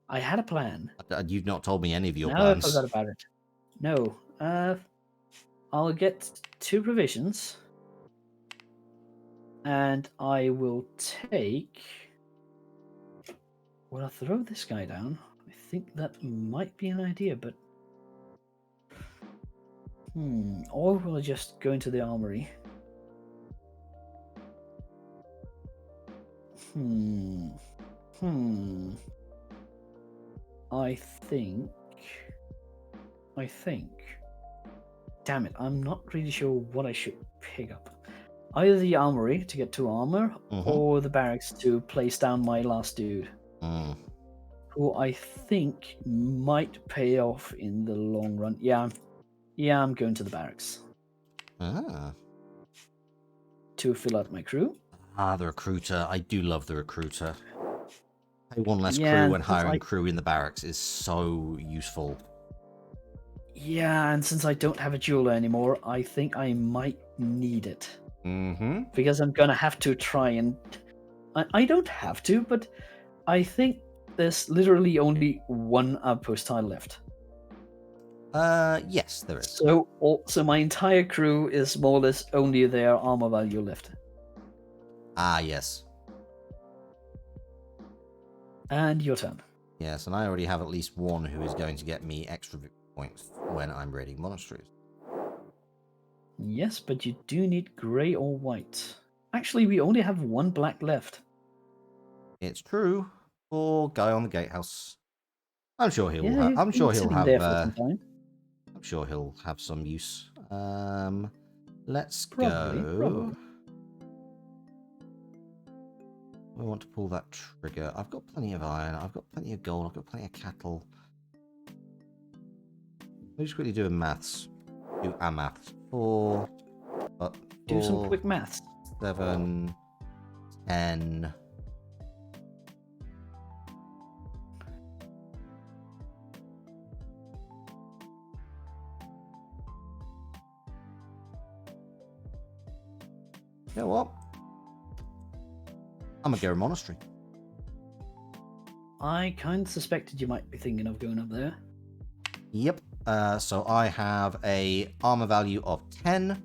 Speaker 2: I had a plan.
Speaker 1: You've not told me any of your
Speaker 2: now
Speaker 1: plans.
Speaker 2: I forgot about it. No. I'll get 2 provisions, and I will take. Will I throw this guy down? I think that might be an idea, but or will I just go into the armory? I think. Damn it, I'm not really sure what I should pick up. Either the armory to get 2 armor, or the barracks to place down my last dude. Who I think might pay off in the long run. Yeah, I'm going to the barracks. To fill out my crew.
Speaker 1: The recruiter. I do love the recruiter. Pay 1 less crew when hiring crew in the barracks is so useful.
Speaker 2: Yeah, and since I don't have a jeweler anymore, I think I might need it. Because I'm gonna have to try and... I don't have to, but I think there's literally only 1 outpost tile left.
Speaker 1: Yes, there is.
Speaker 2: So my entire crew is more or less only their armor value left.
Speaker 1: Ah, yes.
Speaker 2: And your turn.
Speaker 1: Yes, and I already have at least one who is going to get me extra victory points when I'm raiding monasteries.
Speaker 2: Yes, but you do need grey or white. Actually, we only have one black left.
Speaker 1: It's true. Or guy on the gatehouse. I'm sure he'll.
Speaker 2: Yeah, he's
Speaker 1: I'm
Speaker 2: been
Speaker 1: sure he'll
Speaker 2: sitting
Speaker 1: have.
Speaker 2: there for some time.
Speaker 1: I'm sure he'll have some use. Let's
Speaker 2: Probably.
Speaker 1: go. I want to pull that trigger. I've got plenty of iron. I've got plenty of gold. I've got plenty of cattle. Let me just quickly do a maths. Do a maths. 4.
Speaker 2: Do some quick maths.
Speaker 1: 7, 10. You know what? I'm gonna go to monastery.
Speaker 2: I kind of suspected you might be thinking of going up there.
Speaker 1: Yep. So I have a armor value of 10.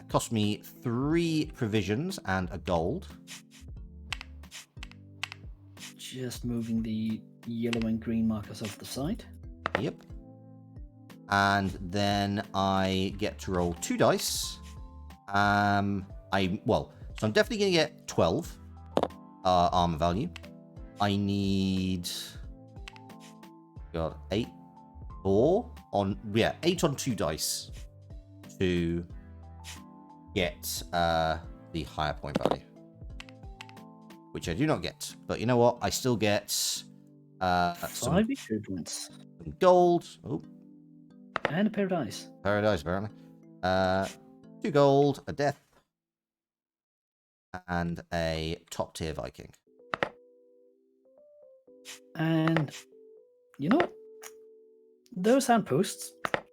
Speaker 1: Cost me 3 provisions and a gold.
Speaker 2: Just moving the yellow and green markers off the side.
Speaker 1: Yep. And then I get to roll 2 dice. So I'm definitely gonna get 12 armor value. I need 8 on 2 dice to get the higher point value, which I do not get. But you know what? I still get
Speaker 2: 5 victory points.
Speaker 1: some gold. Oh,
Speaker 2: And a pair of dice.
Speaker 1: paradise apparently. 2 gold, a death, and a top tier Viking.
Speaker 2: And you know what? Those handposts,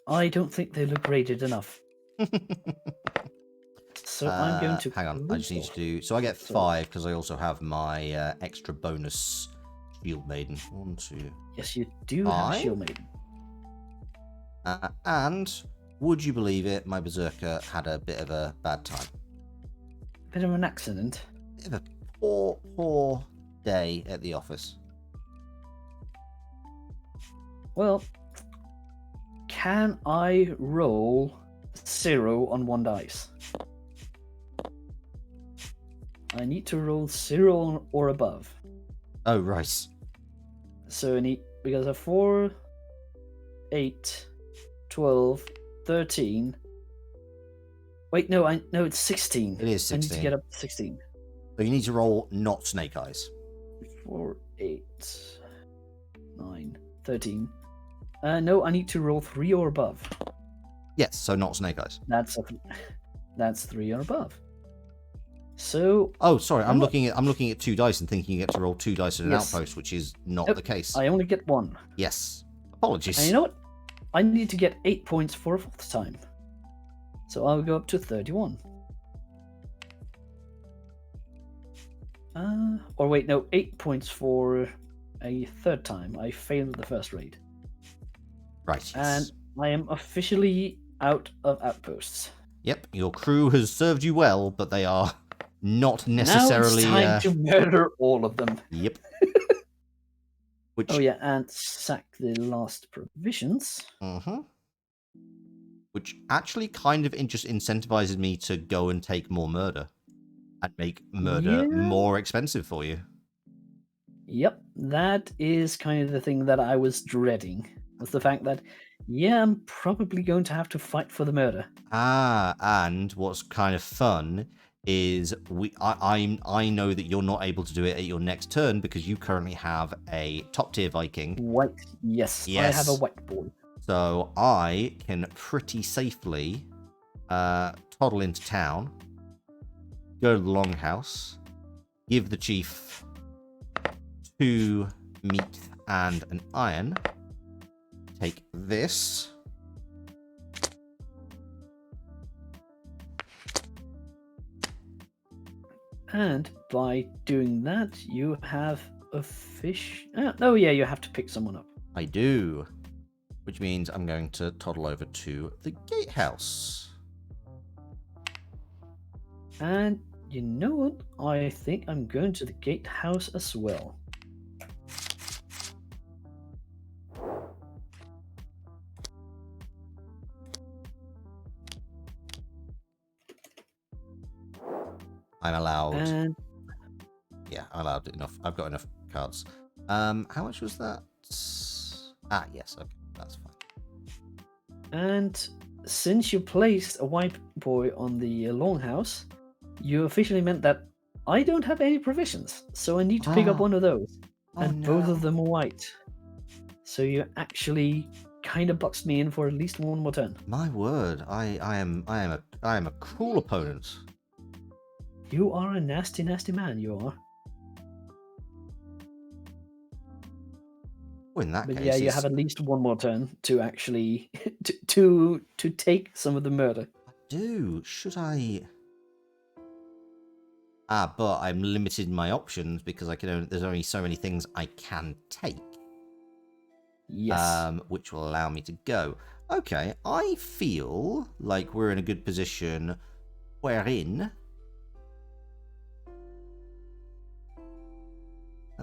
Speaker 2: I don't think they look rated enough. So I'm going to...
Speaker 1: Hang on, I just need to do... So I get 5 because I also have my extra bonus Shield Maiden. 1, 2...
Speaker 2: Yes, you do have a Shield Maiden.
Speaker 1: And, would you believe it, my Berserker had a bit of a bad time.
Speaker 2: Bit of an accident.
Speaker 1: Bit of a poor day at the office.
Speaker 2: Well, can I roll 0 on 1 dice? I need to roll 0 or above.
Speaker 1: Oh, right.
Speaker 2: So I need, because of 4, 8, 12, 13. Wait, no, it's 16.
Speaker 1: It is 16.
Speaker 2: I need to get up to 16.
Speaker 1: So you need to roll not Snake Eyes.
Speaker 2: 4, 8, 9, 13. No, I need to roll 3 or above.
Speaker 1: Yes, so not Snake Eyes.
Speaker 2: That's 3 or above. So...
Speaker 1: Oh, sorry, I'm looking at 2 dice and thinking you get to roll 2 dice in an outpost, which is not the case.
Speaker 2: I only get 1.
Speaker 1: Yes. Apologies.
Speaker 2: And you know what? I need to get 8 points for a 4th time. So I'll go up to 31. Or wait, no, 8 points for a 3rd time. I failed the first raid.
Speaker 1: Right. Yes.
Speaker 2: And I am officially out of outposts.
Speaker 1: Yep, your crew has served you well, but they are not necessarily...
Speaker 2: Now it's time to murder all of them.
Speaker 1: Yep. Which...
Speaker 2: Oh yeah, and sack the last provisions.
Speaker 1: Mm-hmm. Which actually kind of just incentivizes me to go and take more murder. And make murder more expensive for you.
Speaker 2: Yep, that is kind of the thing that I was dreading. Was the fact that, yeah, I'm probably going to have to fight for the murder.
Speaker 1: And what's kind of fun is I know that you're not able to do it at your next turn because you currently have a top tier Viking.
Speaker 2: White, yes. I have a white boy.
Speaker 1: So I can pretty safely toddle into town, go to the longhouse, give the chief 2 meat and an iron, take this,
Speaker 2: and by doing that, you have a fish. Oh yeah, you have to pick someone up.
Speaker 1: I do, which means I'm going to toddle over to the gatehouse.
Speaker 2: And you know what? I think I'm going to the gatehouse as well.
Speaker 1: I'm allowed.
Speaker 2: And
Speaker 1: Yeah, I'm allowed enough. I've got enough cards. How much was that? Ah, yes. Okay, that's fine.
Speaker 2: and since you placed a white boy on the longhouse, you officially meant that I don't have any provisions, so I need to pick up one of those,
Speaker 1: Oh
Speaker 2: and
Speaker 1: no.
Speaker 2: both of them are white. So you actually kind of boxed me in for at least one more turn.
Speaker 1: My word, I am a cruel opponent.
Speaker 2: You are a nasty, nasty man. You are.
Speaker 1: Well, in that
Speaker 2: But
Speaker 1: case,
Speaker 2: yeah, you have at least one more turn to actually to take some of the murder.
Speaker 1: I do. Should I? Ah, but I'm limited in my options because I can only, there's only so many things I can take.
Speaker 2: Yes.
Speaker 1: Which will allow me to go. Okay, I feel like we're in a good position wherein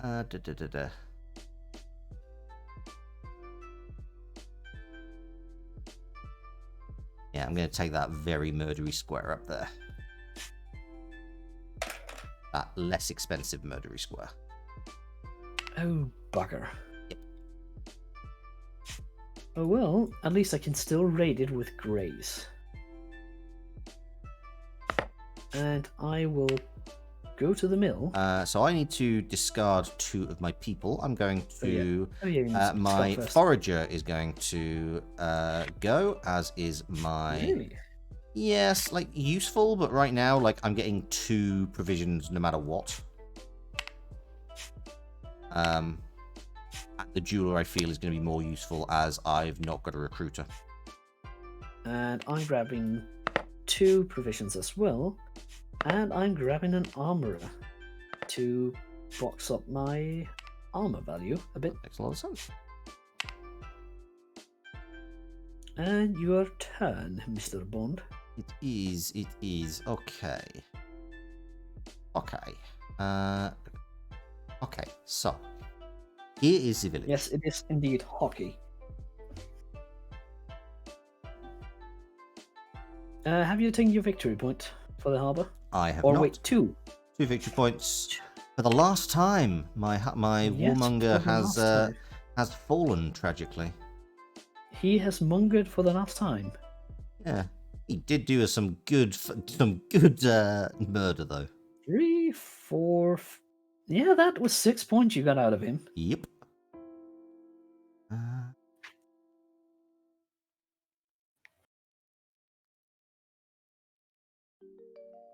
Speaker 1: da, da, da, da. Yeah, I'm going to take that very murdery square up there. That less expensive murdery square.
Speaker 2: Oh, bugger.
Speaker 1: Yep.
Speaker 2: Oh well, at least I can still raid it with grays. And I will go to the mill.
Speaker 1: So I need to discard 2 of my people. I'm going to... my forager is going to go, as is my...
Speaker 2: Really?
Speaker 1: Yes, like, useful, but right now, like, I'm getting 2 provisions no matter what. And the jeweler, I feel, is going to be more useful, as I've not got a recruiter.
Speaker 2: And I'm grabbing 2 provisions as well. And I'm grabbing an armorer to box up my armor value a bit.
Speaker 1: Makes a lot of sense.
Speaker 2: And your turn, Mr. Bond.
Speaker 1: It is. Okay. Okay. Okay, so. Here is the village.
Speaker 2: Yes, it is indeed hockey. Have you taken your victory point for the harbor?
Speaker 1: I have
Speaker 2: or
Speaker 1: not.
Speaker 2: wait, 2.
Speaker 1: 2 victory points. For the last time, my warmonger has fallen tragically.
Speaker 2: He has mongered for the last time.
Speaker 1: Yeah, he did do us some good murder though.
Speaker 2: 3, 4. Yeah, that was 6 points you got out of him.
Speaker 1: Yep.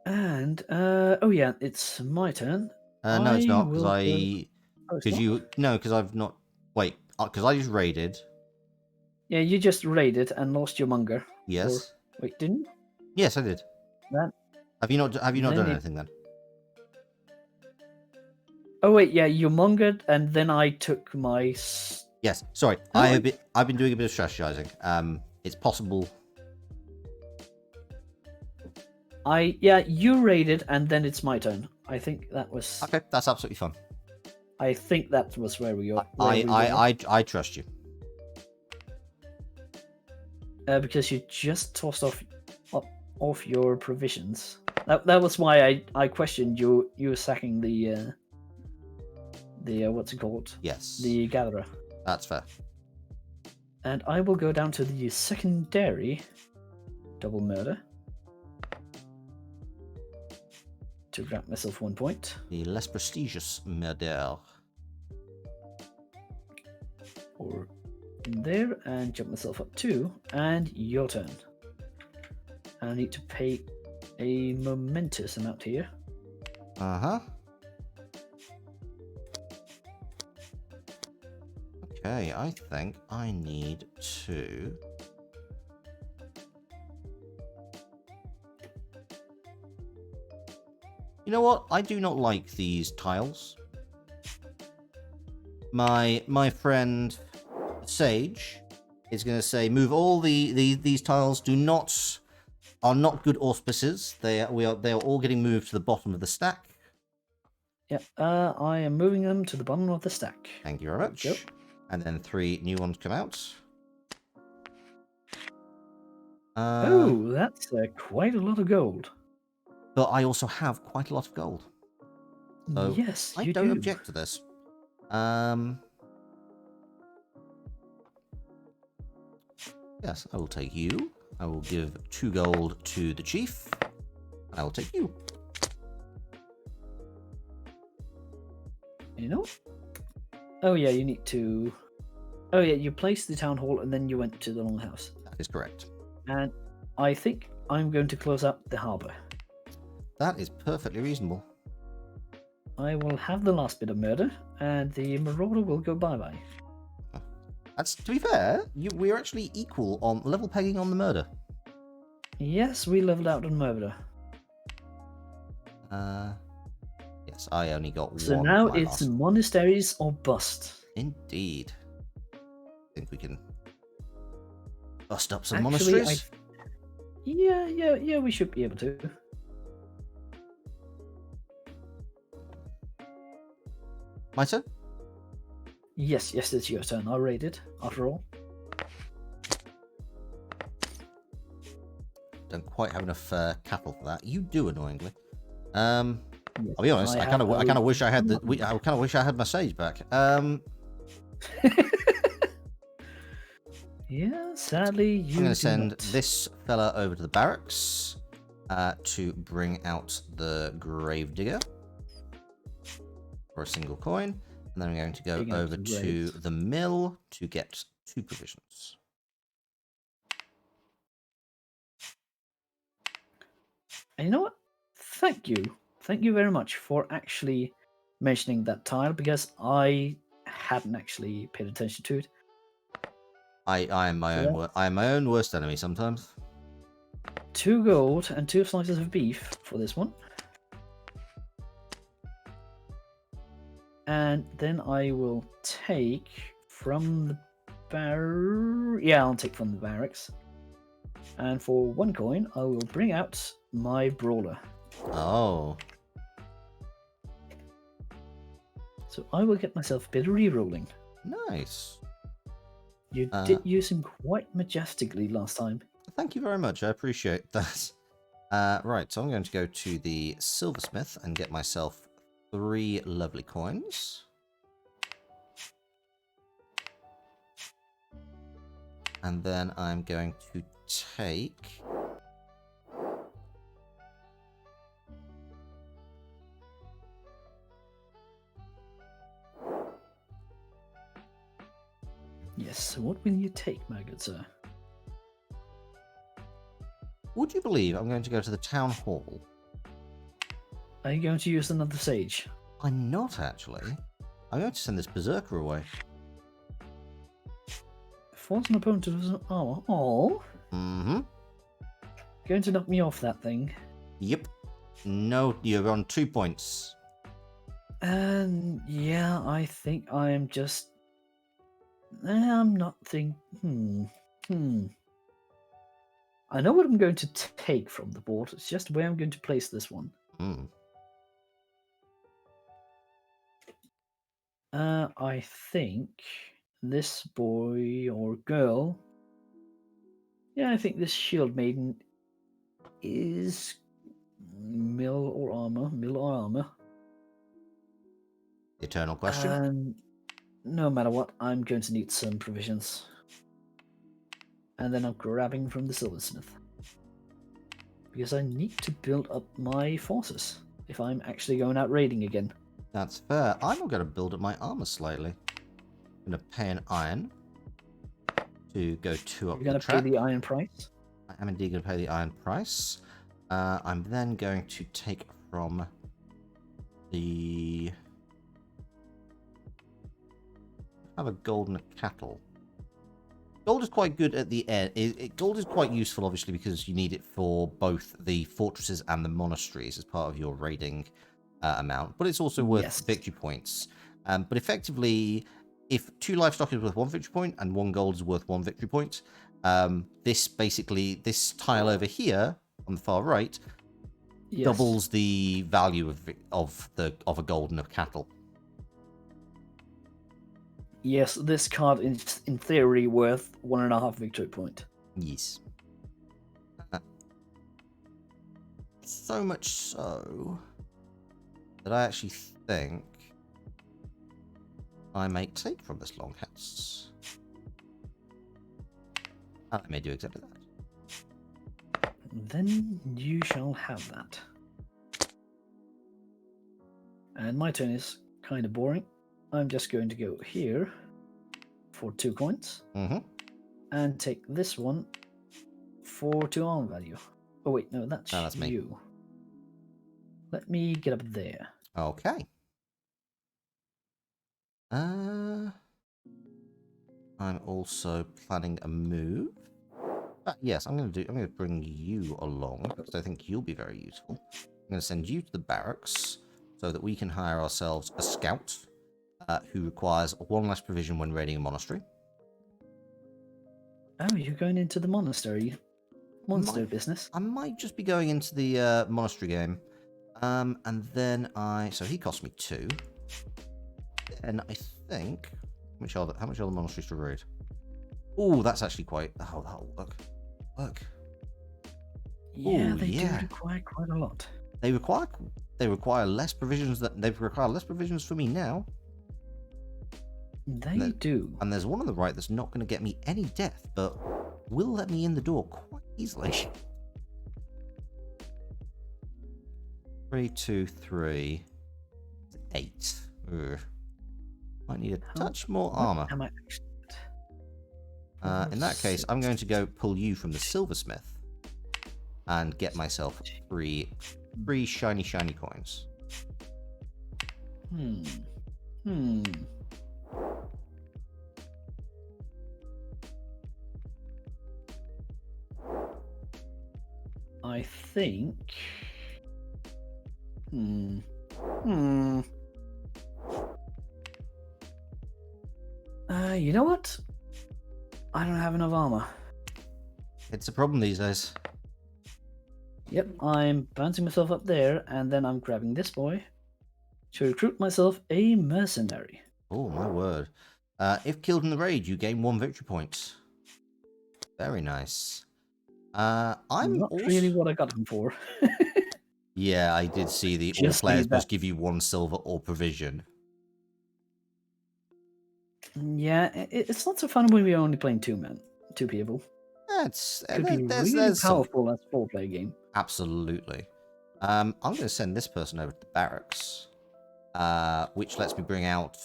Speaker 2: And oh yeah, it's my turn.
Speaker 1: No, it's not because I've not. Wait, because I just raided.
Speaker 2: Yeah, you just raided and lost your monger.
Speaker 1: Yes.
Speaker 2: Wait, didn't you?
Speaker 1: Yes, I did.
Speaker 2: That...
Speaker 1: Have you not done anything then?
Speaker 2: Oh wait, yeah, you mongered and then I took my.
Speaker 1: Yes, sorry. I've been doing a bit of strategizing. It's possible.
Speaker 2: You raided and then it's my turn. I think that was.
Speaker 1: Okay, that's absolutely fine.
Speaker 2: I think that was where we are.
Speaker 1: I trust you.
Speaker 2: Because you just tossed off your provisions. That was why I questioned you sacking the what's it called?
Speaker 1: Yes.
Speaker 2: The gatherer.
Speaker 1: That's fair.
Speaker 2: And I will go down to the secondary double murder to grab myself 1 point.
Speaker 1: The less prestigious murder.
Speaker 2: Or there, and jump myself up 2, and your turn. I need to pay a momentous amount here.
Speaker 1: Uh-huh. Okay, I think I need to... You know what? I do not like these tiles. My friend Sage is going to say, move all these tiles. Are not good auspices. They are all getting moved to the bottom of the stack.
Speaker 2: Yeah, I am moving them to the bottom of the stack.
Speaker 1: Thank you very much. Yep. And then 3 new ones come out.
Speaker 2: Oh, that's quite a lot of gold.
Speaker 1: but I also have quite a lot of gold. So
Speaker 2: Yes,
Speaker 1: I
Speaker 2: you
Speaker 1: don't
Speaker 2: do.
Speaker 1: object to this. Yes, I will take you. I will give 2 gold to the chief. I will take you.
Speaker 2: You know? Oh yeah, you need to. Oh yeah, you placed the town hall and then you went to the longhouse.
Speaker 1: That is correct.
Speaker 2: And I think I'm going to close up the harbour.
Speaker 1: That is perfectly reasonable.
Speaker 2: I will have the last bit of murder, and the marauder will go bye-bye.
Speaker 1: That's, to be fair, we're actually equal on level pegging on the murder.
Speaker 2: Yes, we leveled out on murder.
Speaker 1: Yes, I only got
Speaker 2: So
Speaker 1: one.
Speaker 2: now
Speaker 1: My
Speaker 2: it's
Speaker 1: last.
Speaker 2: monasteries or bust.
Speaker 1: Indeed. I think we can bust up some
Speaker 2: Actually,
Speaker 1: monasteries.
Speaker 2: Yeah, we should be able to.
Speaker 1: My turn?
Speaker 2: Yes, it's your turn. I raided, after all.
Speaker 1: Don't quite have enough cattle for that. You do, annoyingly.
Speaker 2: Yes,
Speaker 1: I'll be honest. I kind of wish I had the. I kind of wish I had my sage back.
Speaker 2: Yeah, sadly, you.
Speaker 1: I'm going to
Speaker 2: do
Speaker 1: send
Speaker 2: not.
Speaker 1: this fella over to the barracks to bring out the gravedigger for a single coin, and then I'm going to go
Speaker 2: Bring out
Speaker 1: over
Speaker 2: the
Speaker 1: to
Speaker 2: graves.
Speaker 1: the mill to get 2 provisions.
Speaker 2: And you know what? Thank you very much for actually mentioning that tile, because I hadn't actually paid attention to it.
Speaker 1: I am my
Speaker 2: So
Speaker 1: own. I am my own worst enemy sometimes.
Speaker 2: 2 gold and 2 slices of beef for this one. And then I will take from the I'll take from the barracks. And for 1 coin, I will bring out my brawler.
Speaker 1: Oh.
Speaker 2: So I will get myself a bit of rerolling.
Speaker 1: Nice.
Speaker 2: You did use him quite majestically last time.
Speaker 1: Thank you very much. I appreciate that. Right, so I'm going to go to the silversmith and get myself 3 lovely coins. And then I'm going to take...
Speaker 2: Yes, so what will you take, my good sir?
Speaker 1: Would you believe I'm going to go to the town hall?
Speaker 2: Are you going to use another sage?
Speaker 1: I'm not, actually. I'm going to send this berserker away.
Speaker 2: Force an opponent to lose an armor. Oh.
Speaker 1: Mm-hmm.
Speaker 2: Going to knock me off that thing.
Speaker 1: Yep. No, you're on 2 points.
Speaker 2: And yeah, I think I am just... I'm not thinking... I know what I'm going to take from the board. It's just where I'm going to place this one. I think this boy or girl... Yeah, I think this shield maiden is mill or armor.
Speaker 1: Eternal question.
Speaker 2: No matter what, I'm going to need some provisions. And then I'm grabbing from the silversmith. Because I need to build up my forces if I'm actually going out raiding again.
Speaker 1: That's fair. I'm going to build up my armor slightly. I'm going to pay an iron to go 2 up
Speaker 2: You're going
Speaker 1: the
Speaker 2: to pay
Speaker 1: track.
Speaker 2: the iron price?
Speaker 1: I am indeed going to pay the iron price. I'm then going to take from the... I have a golden cattle. Gold is quite good at the end. Gold is quite useful, obviously, because you need it for both the fortresses and the monasteries as part of your raiding amount. But it's also worth victory points. But effectively, if 2 livestock is worth 1 victory point and 1 gold is worth 1 victory point, this tile over here on the far right doubles the value of a gold and of cattle.
Speaker 2: Yes, this card is in theory worth 1.5 victory point.
Speaker 1: Yes. So much so that I actually think I may take from this longhouse. And I may do exactly that.
Speaker 2: Then you shall have that. And my turn is kind of boring. I'm just going to go here for 2 coins.
Speaker 1: Mm-hmm.
Speaker 2: And take this one for 2 armor value. Oh wait, no, that's
Speaker 1: me.
Speaker 2: you. Let me get up there.
Speaker 1: Okay. I'm also planning a move. Yes, I'm going to bring you along because I think you'll be very useful. I'm going to send you to the barracks so that we can hire ourselves a scout who requires 1 less provision when raiding a monastery.
Speaker 2: Oh, you're going into the monastery business.
Speaker 1: I might just be going into the monastery game. And then so he cost me 2. And I think how much are the monasteries to raid? Oh, that's actually that'll work.
Speaker 2: Yeah, they do require quite a lot.
Speaker 1: They require less provisions for me now.
Speaker 2: They do.
Speaker 1: And there's one on the right that's not going to get me any death, but will let me in the door quite easily. 3, 2, 3, 8. Ugh. I need a touch more armor. In that case, I'm going to go pull you from the silversmith and get myself 3 shiny coins.
Speaker 2: I think. You know what? I don't have enough armor.
Speaker 1: It's a problem these days.
Speaker 2: Yep, I'm bouncing myself up there, and then I'm grabbing this boy to recruit myself a mercenary.
Speaker 1: Oh, my word. If killed in the raid, you gain 1 victory point. Very nice. I'm
Speaker 2: not really what I got him for.
Speaker 1: Yeah, I did see the all players must give you 1 silver or provision.
Speaker 2: Yeah, it's not so fun when we're only playing 2 people.
Speaker 1: It
Speaker 2: could be really powerful as a 4-player game.
Speaker 1: Absolutely. I'm going to send this person over to the barracks, which lets me bring out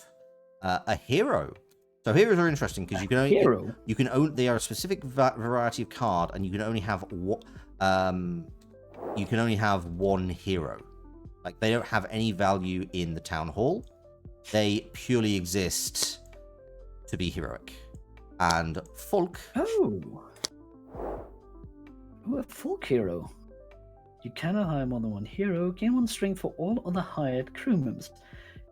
Speaker 1: a hero. So heroes are interesting because you can only they are a specific variety of card, and you can only have one hero. Like, they don't have any value in the town hall. They purely exist to be heroic. And Folk.
Speaker 2: Oh, a Folk hero. You cannot hire more than 1 hero. Gain 1 strength for all other hired crew members.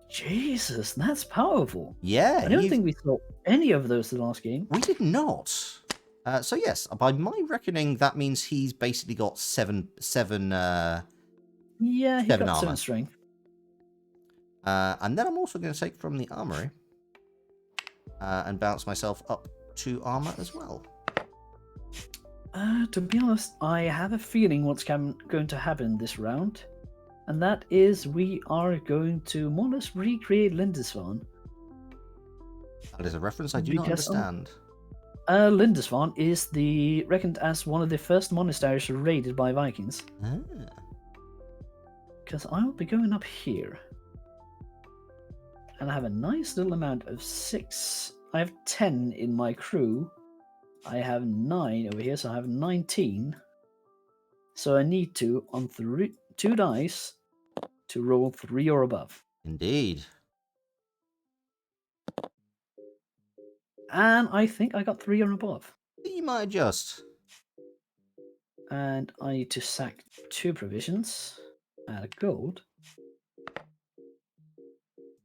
Speaker 2: Jesus, that's powerful.
Speaker 1: Yeah.
Speaker 2: I don't think we saw any of those in the last game.
Speaker 1: We did not. So yes, by my reckoning, that means he's basically got 7
Speaker 2: Yeah, he got
Speaker 1: armor.
Speaker 2: 7 strength.
Speaker 1: And then I'm also going to take from the armory and bounce myself up 2 armor as well.
Speaker 2: To be honest, I have a feeling what's going to happen this round, and that is we are going to more or less recreate Lindisfarne.
Speaker 1: That is a reference I do not understand.
Speaker 2: Lindisfarne is reckoned as one of the first monasteries raided by Vikings. Because I will be going up here. And I have a nice little amount of 6. I have 10 in my crew. I have 9 over here, so I have 19. So I need to, on 2 dice, to roll 3 or above.
Speaker 1: Indeed.
Speaker 2: And I think I got 3 or above.
Speaker 1: You might adjust.
Speaker 2: And I need to sack 2 provisions and a gold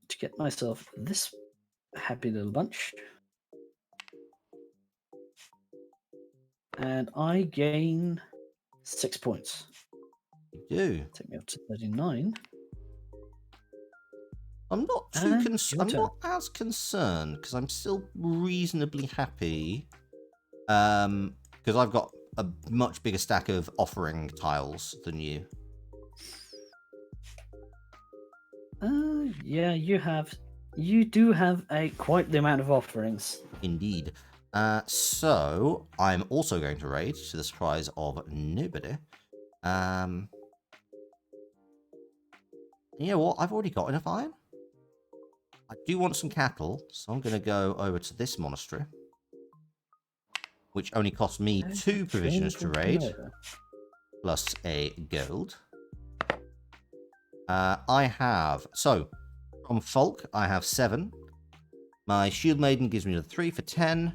Speaker 2: to get myself this happy little bunch. And I gain 6 points.
Speaker 1: You do.
Speaker 2: Take me up to 39.
Speaker 1: I'm not as concerned because I'm still reasonably happy. Because I've got a much bigger stack of offering tiles than you.
Speaker 2: Yeah, you do have quite the amount of offerings.
Speaker 1: Indeed. So I'm also going to raid to the surprise of nobody. You know what? I've already got enough iron. I do want some cattle, so I'm going to go over to this monastery, which only cost me 2 provisions to raid, plus a gold. I have, so, from Folk, I have 7. My Shield Maiden gives me the 3 for 10.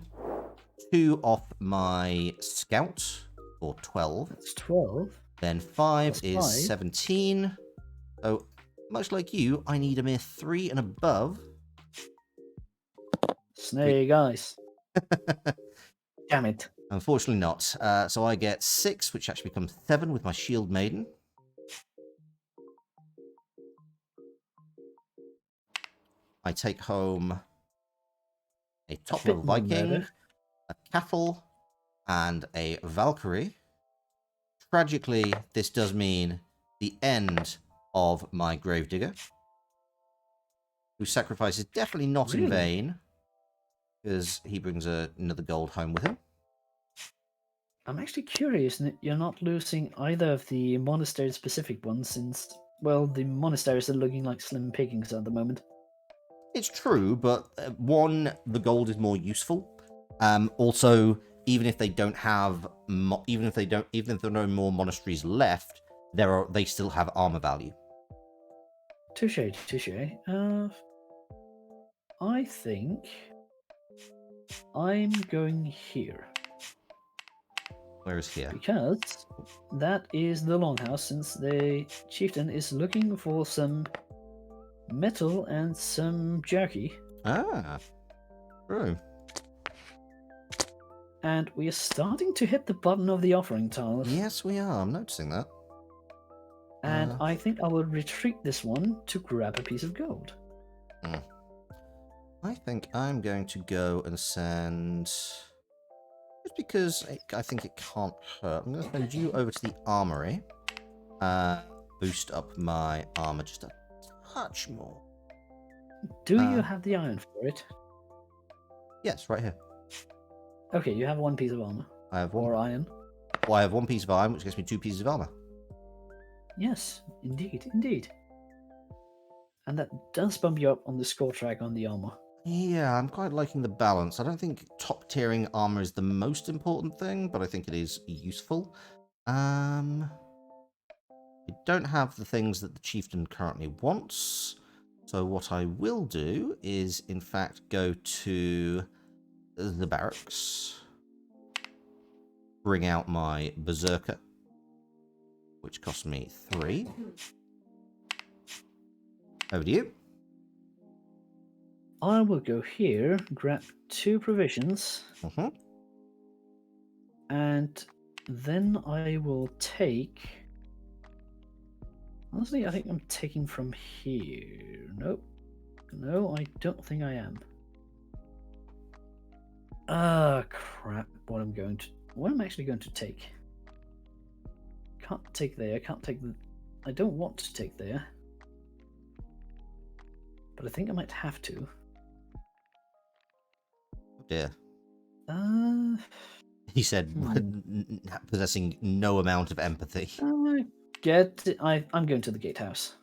Speaker 1: 2 off my Scout for 12.
Speaker 2: That's 12.
Speaker 1: Then 5
Speaker 2: That's
Speaker 1: is
Speaker 2: 5.
Speaker 1: 17. So, much like you, I need a mere 3 and above.
Speaker 2: Snake eyes. Damn it.
Speaker 1: Unfortunately not. So I get 6, which actually becomes 7 with my Shield Maiden. I take home a top-level Viking, a Cattle, and a Valkyrie. Tragically, this does mean the end of my Gravedigger, whose sacrifice is definitely not in vain, because he brings another gold home with him.
Speaker 2: I'm actually curious that you're not losing either of the monastery-specific ones, since, well, the monasteries are looking like slim pickings at the moment.
Speaker 1: It's true, but one, the gold is more useful. Also, even if they don't have, even if there are no more monasteries left, they still have armor value.
Speaker 2: Touche, touche. I think I'm going here.
Speaker 1: Where is here?
Speaker 2: Because that is the longhouse, since the chieftain is looking for some metal and some jerky.
Speaker 1: Ah, true.
Speaker 2: And we are starting to hit the bottom of the offering tile.
Speaker 1: Yes, we are. I'm noticing that.
Speaker 2: And I think I will retreat this one to grab a piece of gold.
Speaker 1: I think I'm going to go and send... Just because I think it can't hurt. I'm going to send you over to the armory. Boost up my armor just a touch more.
Speaker 2: Do you have the iron for it?
Speaker 1: Yes, right here.
Speaker 2: Okay, you have 1 piece of armor.
Speaker 1: I have 1.
Speaker 2: Or iron.
Speaker 1: Well, I have 1 piece of iron, which gets me 2 pieces of armor.
Speaker 2: Yes, indeed, indeed. And that does bump you up on the score track on the armor.
Speaker 1: Yeah, I'm quite liking the balance. I don't think top-tiering armor is the most important thing, but I think it is useful. I don't have the things that the chieftain currently wants. So what I will do is, in fact, go to the barracks. Bring out my Berserker, which cost me 3. Over to you.
Speaker 2: I will go here, grab 2 provisions, and then I will take... Honestly, I think I'm taking from here. Nope. No, I don't think I am. Ah, crap. What I'm actually going to take? Can't take there. Can't take... I don't want to take there. But I think I might have to.
Speaker 1: Oh dear. He said, possessing no amount of empathy.
Speaker 2: I'm going to the gatehouse.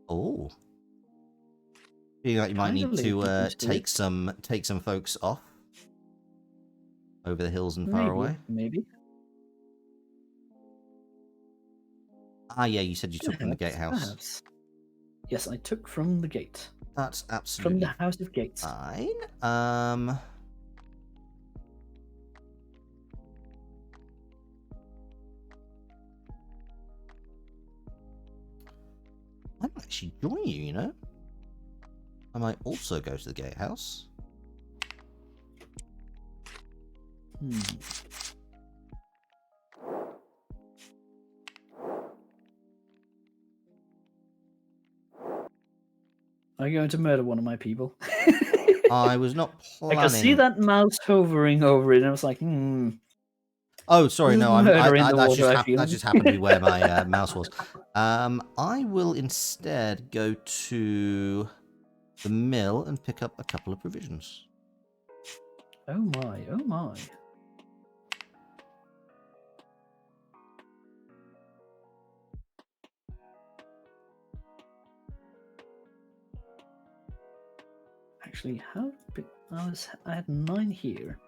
Speaker 1: Oh. Feeling like you might need to take some folks off over the hills and far away.
Speaker 2: Maybe.
Speaker 1: Ah, yeah, you said you took from the gatehouse.
Speaker 2: Perhaps. Yes, I took from the gate.
Speaker 1: That's absolutely
Speaker 2: from the House of Gates.
Speaker 1: Fine. I might actually join you, you know? I might also go to the gatehouse.
Speaker 2: Are you going to murder one of my people?
Speaker 1: I was not planning.
Speaker 2: I could see that mouse hovering over it, and I was like,
Speaker 1: Oh, sorry, no, that just happened to be where my mouse was. I will instead go to the mill and pick up a couple of provisions.
Speaker 2: Oh my, oh my. Actually, how big? I had 9 here.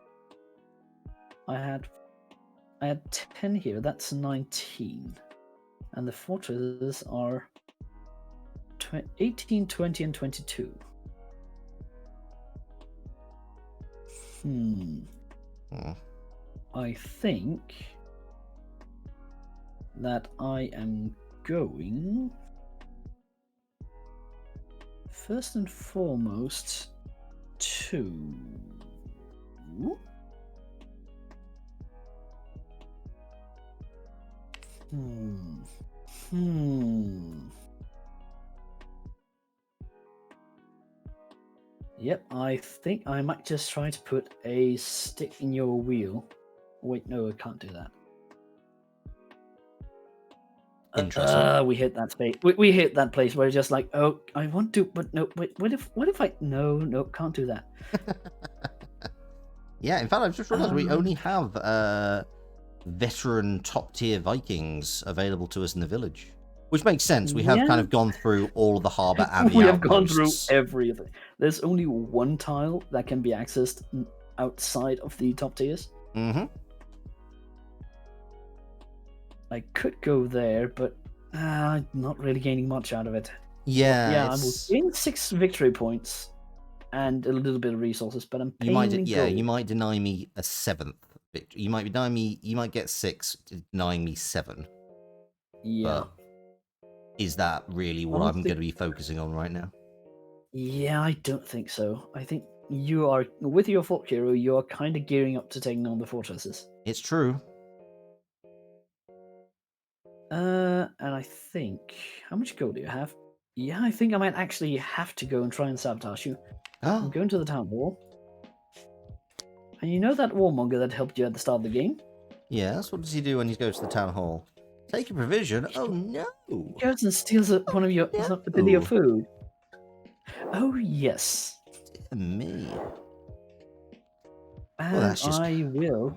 Speaker 2: I had 10 here. That's 19, and the fortresses are 18, 20, and 22. I think that I am going first and foremost to Yep, I think I might just try to put a stick in your wheel. Wait, no, I can't do that.
Speaker 1: Interesting.
Speaker 2: We hit that space. We hit that place where it's just like, oh, I want to, but no, wait, what if I? No, can't do that.
Speaker 1: Yeah, in fact, I've just realised we only have veteran top tier Vikings available to us in the village, which makes sense. We have kind of gone through all of the harbour and the
Speaker 2: we have gone through
Speaker 1: outposts.
Speaker 2: everything. There's only one tile that can be accessed outside of the top tiers.
Speaker 1: Mm-hmm.
Speaker 2: I could go there, but not really gaining much out of it.
Speaker 1: Yeah,
Speaker 2: yeah, I will gain 6 victory points and a little bit of resources, but I'm paying in gold.
Speaker 1: You might deny me a 7th victory. You might deny me. You might get 6, denying me 7.
Speaker 2: Yeah.
Speaker 1: But is that really what I'm going to be focusing on right now?
Speaker 2: Yeah, I don't think so. I think you are, with your folk hero, you are kind of gearing up to taking on the fortresses.
Speaker 1: It's true.
Speaker 2: And I think, how much gold do you have? Yeah, I think I might actually have to go and try and sabotage you. I'm going to the town hall. And you know that warmonger that helped you at the start of the game?
Speaker 1: Yes, what does he do when he goes to the town hall? Take a provision? Oh no!
Speaker 2: He goes and steals one of your bit of your food. Oh yes.
Speaker 1: Dear me.
Speaker 2: And
Speaker 1: Well, that's just...
Speaker 2: I will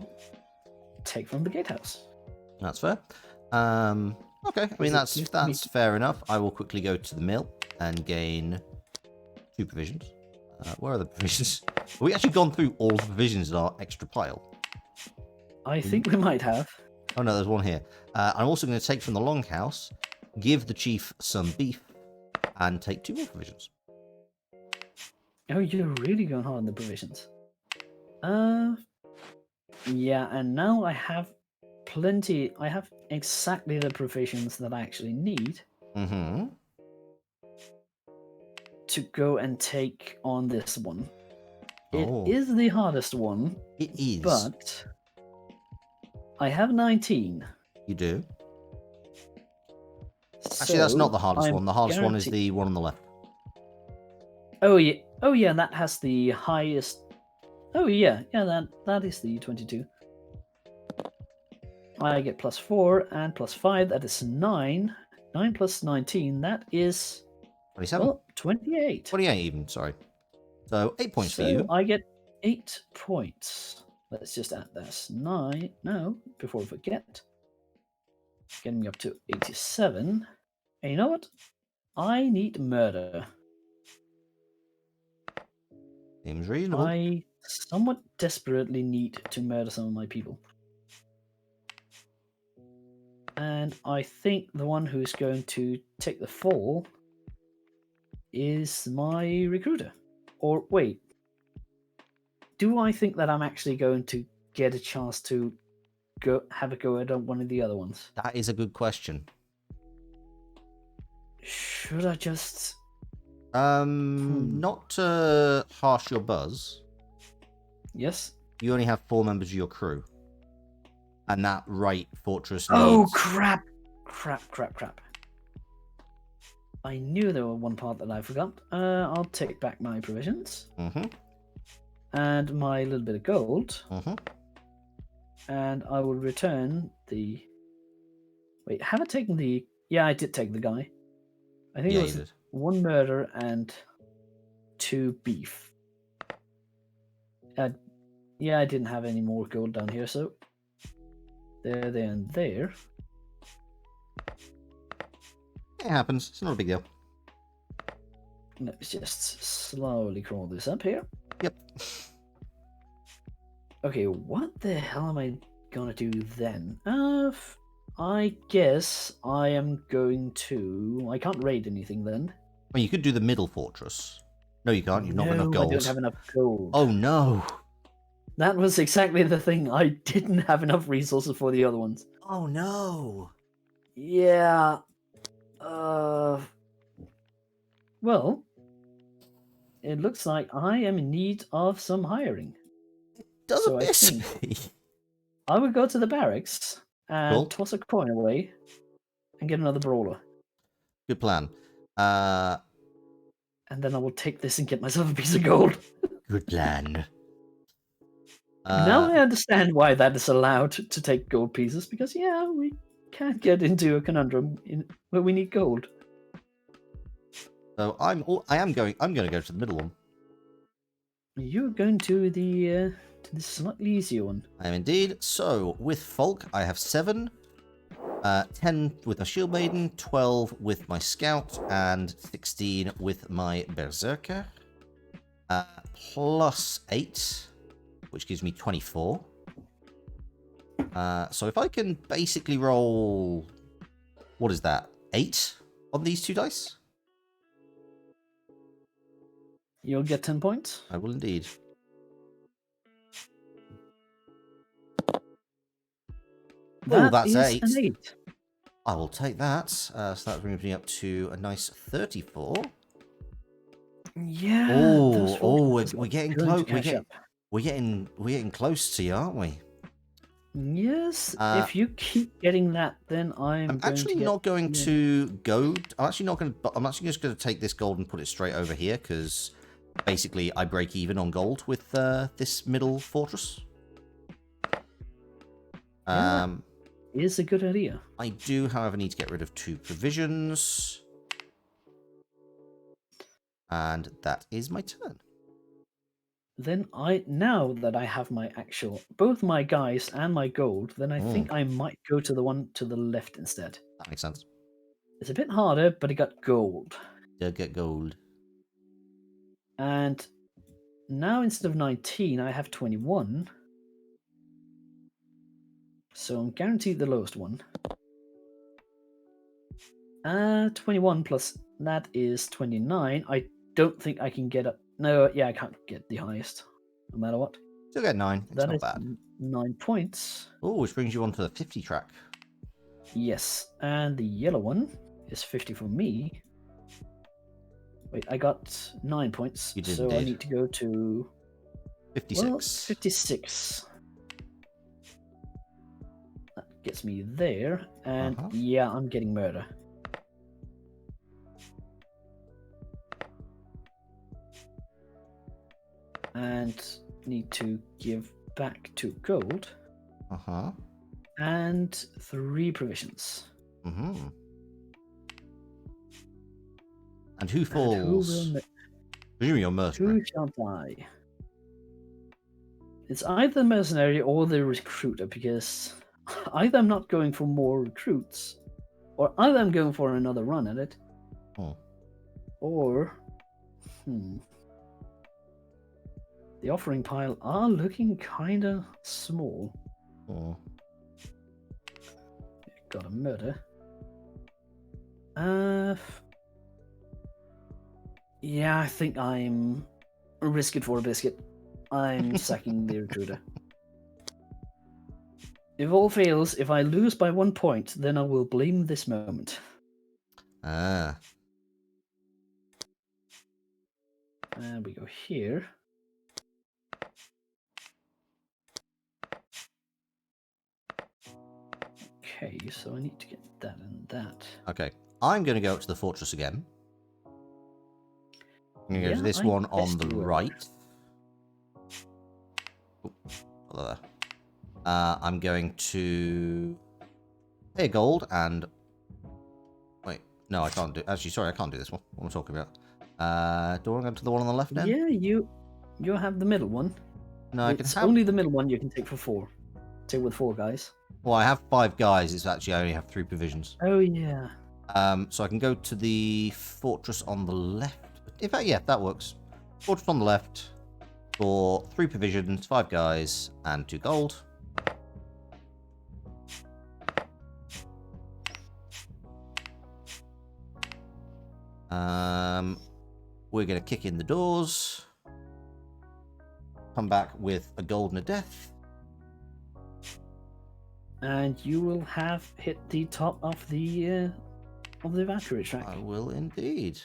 Speaker 2: take from the gatehouse.
Speaker 1: That's fair. Okay, I mean that's fair enough. I will quickly go to the mill and gain 2 provisions. Where are the provisions? Have we actually gone through all the provisions in our extra pile?
Speaker 2: I think we might have.
Speaker 1: Oh no, there's one here. I'm also going to take from the longhouse, give the chief some beef, and take 2 more provisions.
Speaker 2: Oh, you're really going hard on the provisions. Yeah, and now I have plenty. I have exactly the provisions that I actually need.
Speaker 1: Mm-hmm.
Speaker 2: To go and take on this one. It is the hardest one.
Speaker 1: It is.
Speaker 2: But I have 19.
Speaker 1: You do? Actually, that's not the hardest one. The hardest one is the one on the left.
Speaker 2: Oh yeah. Oh yeah, that has the highest. Oh yeah, that is the 22. I get +4 and +5. That is 9. 9 plus 19. That is
Speaker 1: 27.
Speaker 2: Well, 28.
Speaker 1: 28 even. Sorry. So 8 points for you.
Speaker 2: I get 8 points. Let's just add this 9. No, before I forget. Getting me up to 87. And you know what? I need murder.
Speaker 1: Seems reasonable.
Speaker 2: I somewhat desperately need to murder some of my people. And I think the one who's going to take the fall is my recruiter. Or wait. Do I think that I'm actually going to get a chance to have a go at one of the other ones?
Speaker 1: That is a good question.
Speaker 2: Should I just...
Speaker 1: Not to harsh your buzz.
Speaker 2: Yes?
Speaker 1: You only have 4 members of your crew. And that right fortress
Speaker 2: needs... crap! Crap. I knew there was one part that I forgot. I'll take back my provisions.
Speaker 1: Mm-hmm.
Speaker 2: And my little bit of gold.
Speaker 1: Mm-hmm.
Speaker 2: And I will return the... Wait, have I taken the Yeah, I did take the guy. I think
Speaker 1: Yeah,
Speaker 2: it
Speaker 1: you
Speaker 2: was
Speaker 1: did.
Speaker 2: 1 murder and 2 beef. Yeah, I didn't have any more gold down here, so there, and there.
Speaker 1: It happens. It's not a big deal.
Speaker 2: Let's just slowly crawl this up here.
Speaker 1: Yep.
Speaker 2: Okay, what the hell am I gonna do then? I guess I am going to... I can't raid anything then.
Speaker 1: Well, you could do the middle fortress. No, you can't. You've not got enough
Speaker 2: No, I
Speaker 1: gold.
Speaker 2: don't have enough gold.
Speaker 1: Oh, no.
Speaker 2: That was exactly the thing. I didn't have enough resources for the other ones.
Speaker 1: Oh, no.
Speaker 2: Yeah. Well, it looks like I am in need of some hiring.
Speaker 1: Does
Speaker 2: So
Speaker 1: a
Speaker 2: I
Speaker 1: bit.
Speaker 2: think I would go to the barracks and
Speaker 1: Cool.
Speaker 2: toss a coin away and get another brawler.
Speaker 1: Good plan.
Speaker 2: And then I will take this and get myself a piece of gold.
Speaker 1: Good plan.
Speaker 2: Now I understand why that is allowed to take gold pieces, because yeah, we can't get into a conundrum where we need gold.
Speaker 1: So I'm going to go to the middle one.
Speaker 2: You're going to the slightly easier one.
Speaker 1: I am indeed. So with Folk, I have 7. 10 with my Shield Maiden, 12 with my Scout, and 16 with my Berserker. Plus 8, which gives me 24. So if I can basically roll... What is that? 8 on these 2 dice?
Speaker 2: You'll get 10 points.
Speaker 1: I will indeed. Oh, that's 8.
Speaker 2: An 8.
Speaker 1: I will take that. So that brings me up to a nice 34.
Speaker 2: Yeah.
Speaker 1: We're getting close. We're getting close to you, aren't we?
Speaker 2: Yes. If you keep getting that, then I'm
Speaker 1: actually not going to go. I'm actually not going to. I'm actually just going to take this gold and put it straight over here, because basically I break even on gold with this middle fortress.
Speaker 2: Is a good idea.
Speaker 1: I do, however, need to get rid of 2 provisions. And that is my turn.
Speaker 2: Then now that I have my both my guys and my gold, then I think I might go to the one to the left instead.
Speaker 1: That makes sense.
Speaker 2: It's a bit harder, but it got gold.
Speaker 1: Did get gold.
Speaker 2: And now instead of 19, I have 21. So I'm guaranteed the lowest one. 21 plus that is 29. I don't think I can get up. No, yeah, I can't get the highest, no matter what.
Speaker 1: Still get 9. It's not bad.
Speaker 2: 9 points.
Speaker 1: Oh, which brings you on to the 50 track.
Speaker 2: Yes, and the yellow one is 50 for me. Wait, I got 9 points.
Speaker 1: You did
Speaker 2: so
Speaker 1: indeed.
Speaker 2: I need to go to
Speaker 1: 56.
Speaker 2: Well, 56. That gets me there, and yeah, I'm getting murder. And need to give back 2 gold. And 3 provisions.
Speaker 1: And who falls? Presumably your mercenary.
Speaker 2: Who shall die? It's either the mercenary or the recruiter, because either I'm not going for more recruits, or either I'm going for another run at it, or the offering pile are looking kinda small. Got a murder. Yeah, I think I'm risk it for a biscuit. I'm sacking the recruiter. If all fails, if I lose by 1 point, then I will blame this moment. And we go here. Okay, so I need to get that and that.
Speaker 1: Okay, I'm going to go up to the fortress again. I'm going to go to this one on the right. Oh, I'm going to pay gold and No, I can't do... Actually, sorry, I can't do this one. What am I talking about? Do I want to go to the one on the left then?
Speaker 2: Yeah, you have the middle one.
Speaker 1: No, I can
Speaker 2: It's
Speaker 1: have...
Speaker 2: only the middle one you can take for 4. Take with 4 guys.
Speaker 1: Well, I have 5 guys. It's actually I only have 3 provisions.
Speaker 2: Oh, yeah.
Speaker 1: So I can go to the fortress on the left. In fact, yeah, that works. Fortress on the left for 3 provisions, 5 guys, and 2 gold. We're going to kick in the doors. Come back with a gold and a death.
Speaker 2: And you will have hit the top of the Valkyrie track.
Speaker 1: I will indeed.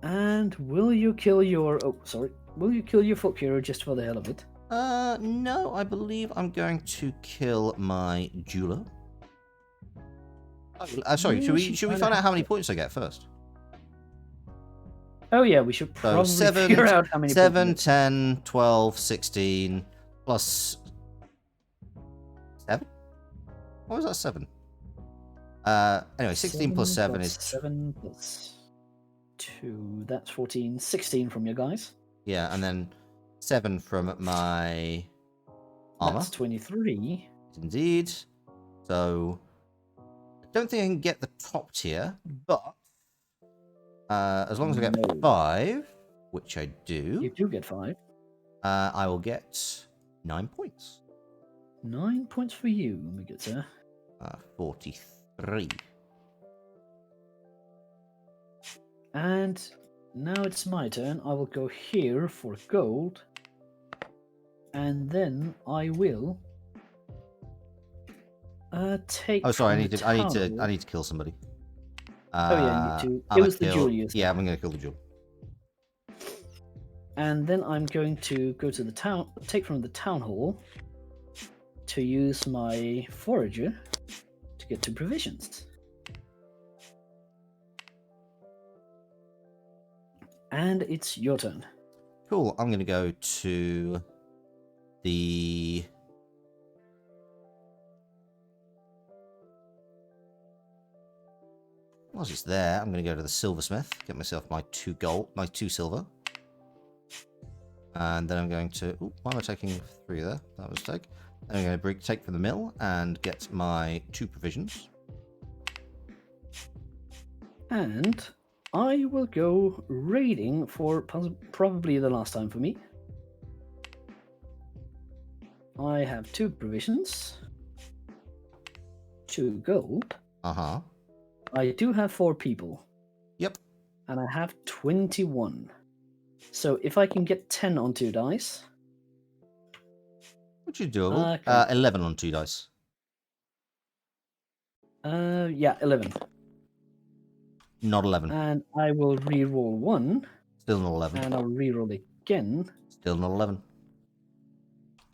Speaker 2: And will you kill your... Oh, sorry. Will you kill your folk hero just for the hell of it?
Speaker 1: No, I believe I'm going to kill my jeweler. Sorry,
Speaker 2: Yeah,
Speaker 1: should we find out how many points I get first?
Speaker 2: Oh yeah, we should probably figure out how many
Speaker 1: 7,
Speaker 2: points.
Speaker 1: 10, 12, 16, plus 7? What was that 7? Anyway, 16 plus 7 is...
Speaker 2: 7 plus 2, that's 14. 16 from your guys.
Speaker 1: Yeah, and then 7 from my armor.
Speaker 2: That's 23.
Speaker 1: Indeed. So, I don't think I can get the top tier, but as long as I get 5, which I do...
Speaker 2: You do get 5.
Speaker 1: I will get 9 points.
Speaker 2: 9 points for you, my good sir.
Speaker 1: 43.
Speaker 2: And now it's my turn. I will go here for gold. And then I will take...
Speaker 1: Oh, sorry, I need to kill somebody.
Speaker 2: Oh yeah, you need to. It was the jewel you said.
Speaker 1: Yeah, I'm going to kill the jewel.
Speaker 2: And then I'm going to go to the town, take from the town hall to use my forager to get to provisions. And it's your turn.
Speaker 1: Cool. I'm going to go to the... Once it's there, I'm going to go to the silversmith, get myself my 2 gold, my 2 silver. And then I'm going to... Ooh, why am I taking 3 there? That was a mistake. Then I'm going to take from the mill and get my 2 provisions.
Speaker 2: And I will go raiding for probably the last time for me. I have 2 provisions, 2 gold.
Speaker 1: Uh-huh.
Speaker 2: I do have 4 people.
Speaker 1: Yep.
Speaker 2: And I have 21. So if I can get 10 on 2 dice...
Speaker 1: Which is doable. 11 on 2 dice.
Speaker 2: Yeah, 11.
Speaker 1: Not 11.
Speaker 2: And I will re-roll 1.
Speaker 1: Still not 11.
Speaker 2: And I'll re-roll again.
Speaker 1: Still not 11.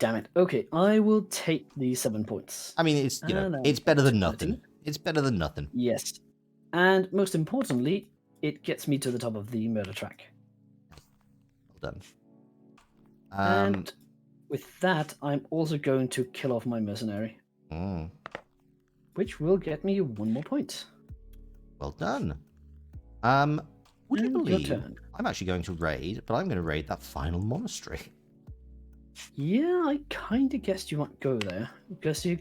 Speaker 2: Damn it. Okay, I will take the 7 points.
Speaker 1: I mean, it's, you know, it's better than nothing. It's better than nothing.
Speaker 2: Yes. And most importantly, it gets me to the top of the murder track.
Speaker 1: Well done.
Speaker 2: And with that, I'm also going to kill off my mercenary. Which will get me 1 more point.
Speaker 1: Well done. Would you believe I'm actually going to raid, but I'm going to raid that final monastery.
Speaker 2: Yeah, I kind of guessed you might go there, because you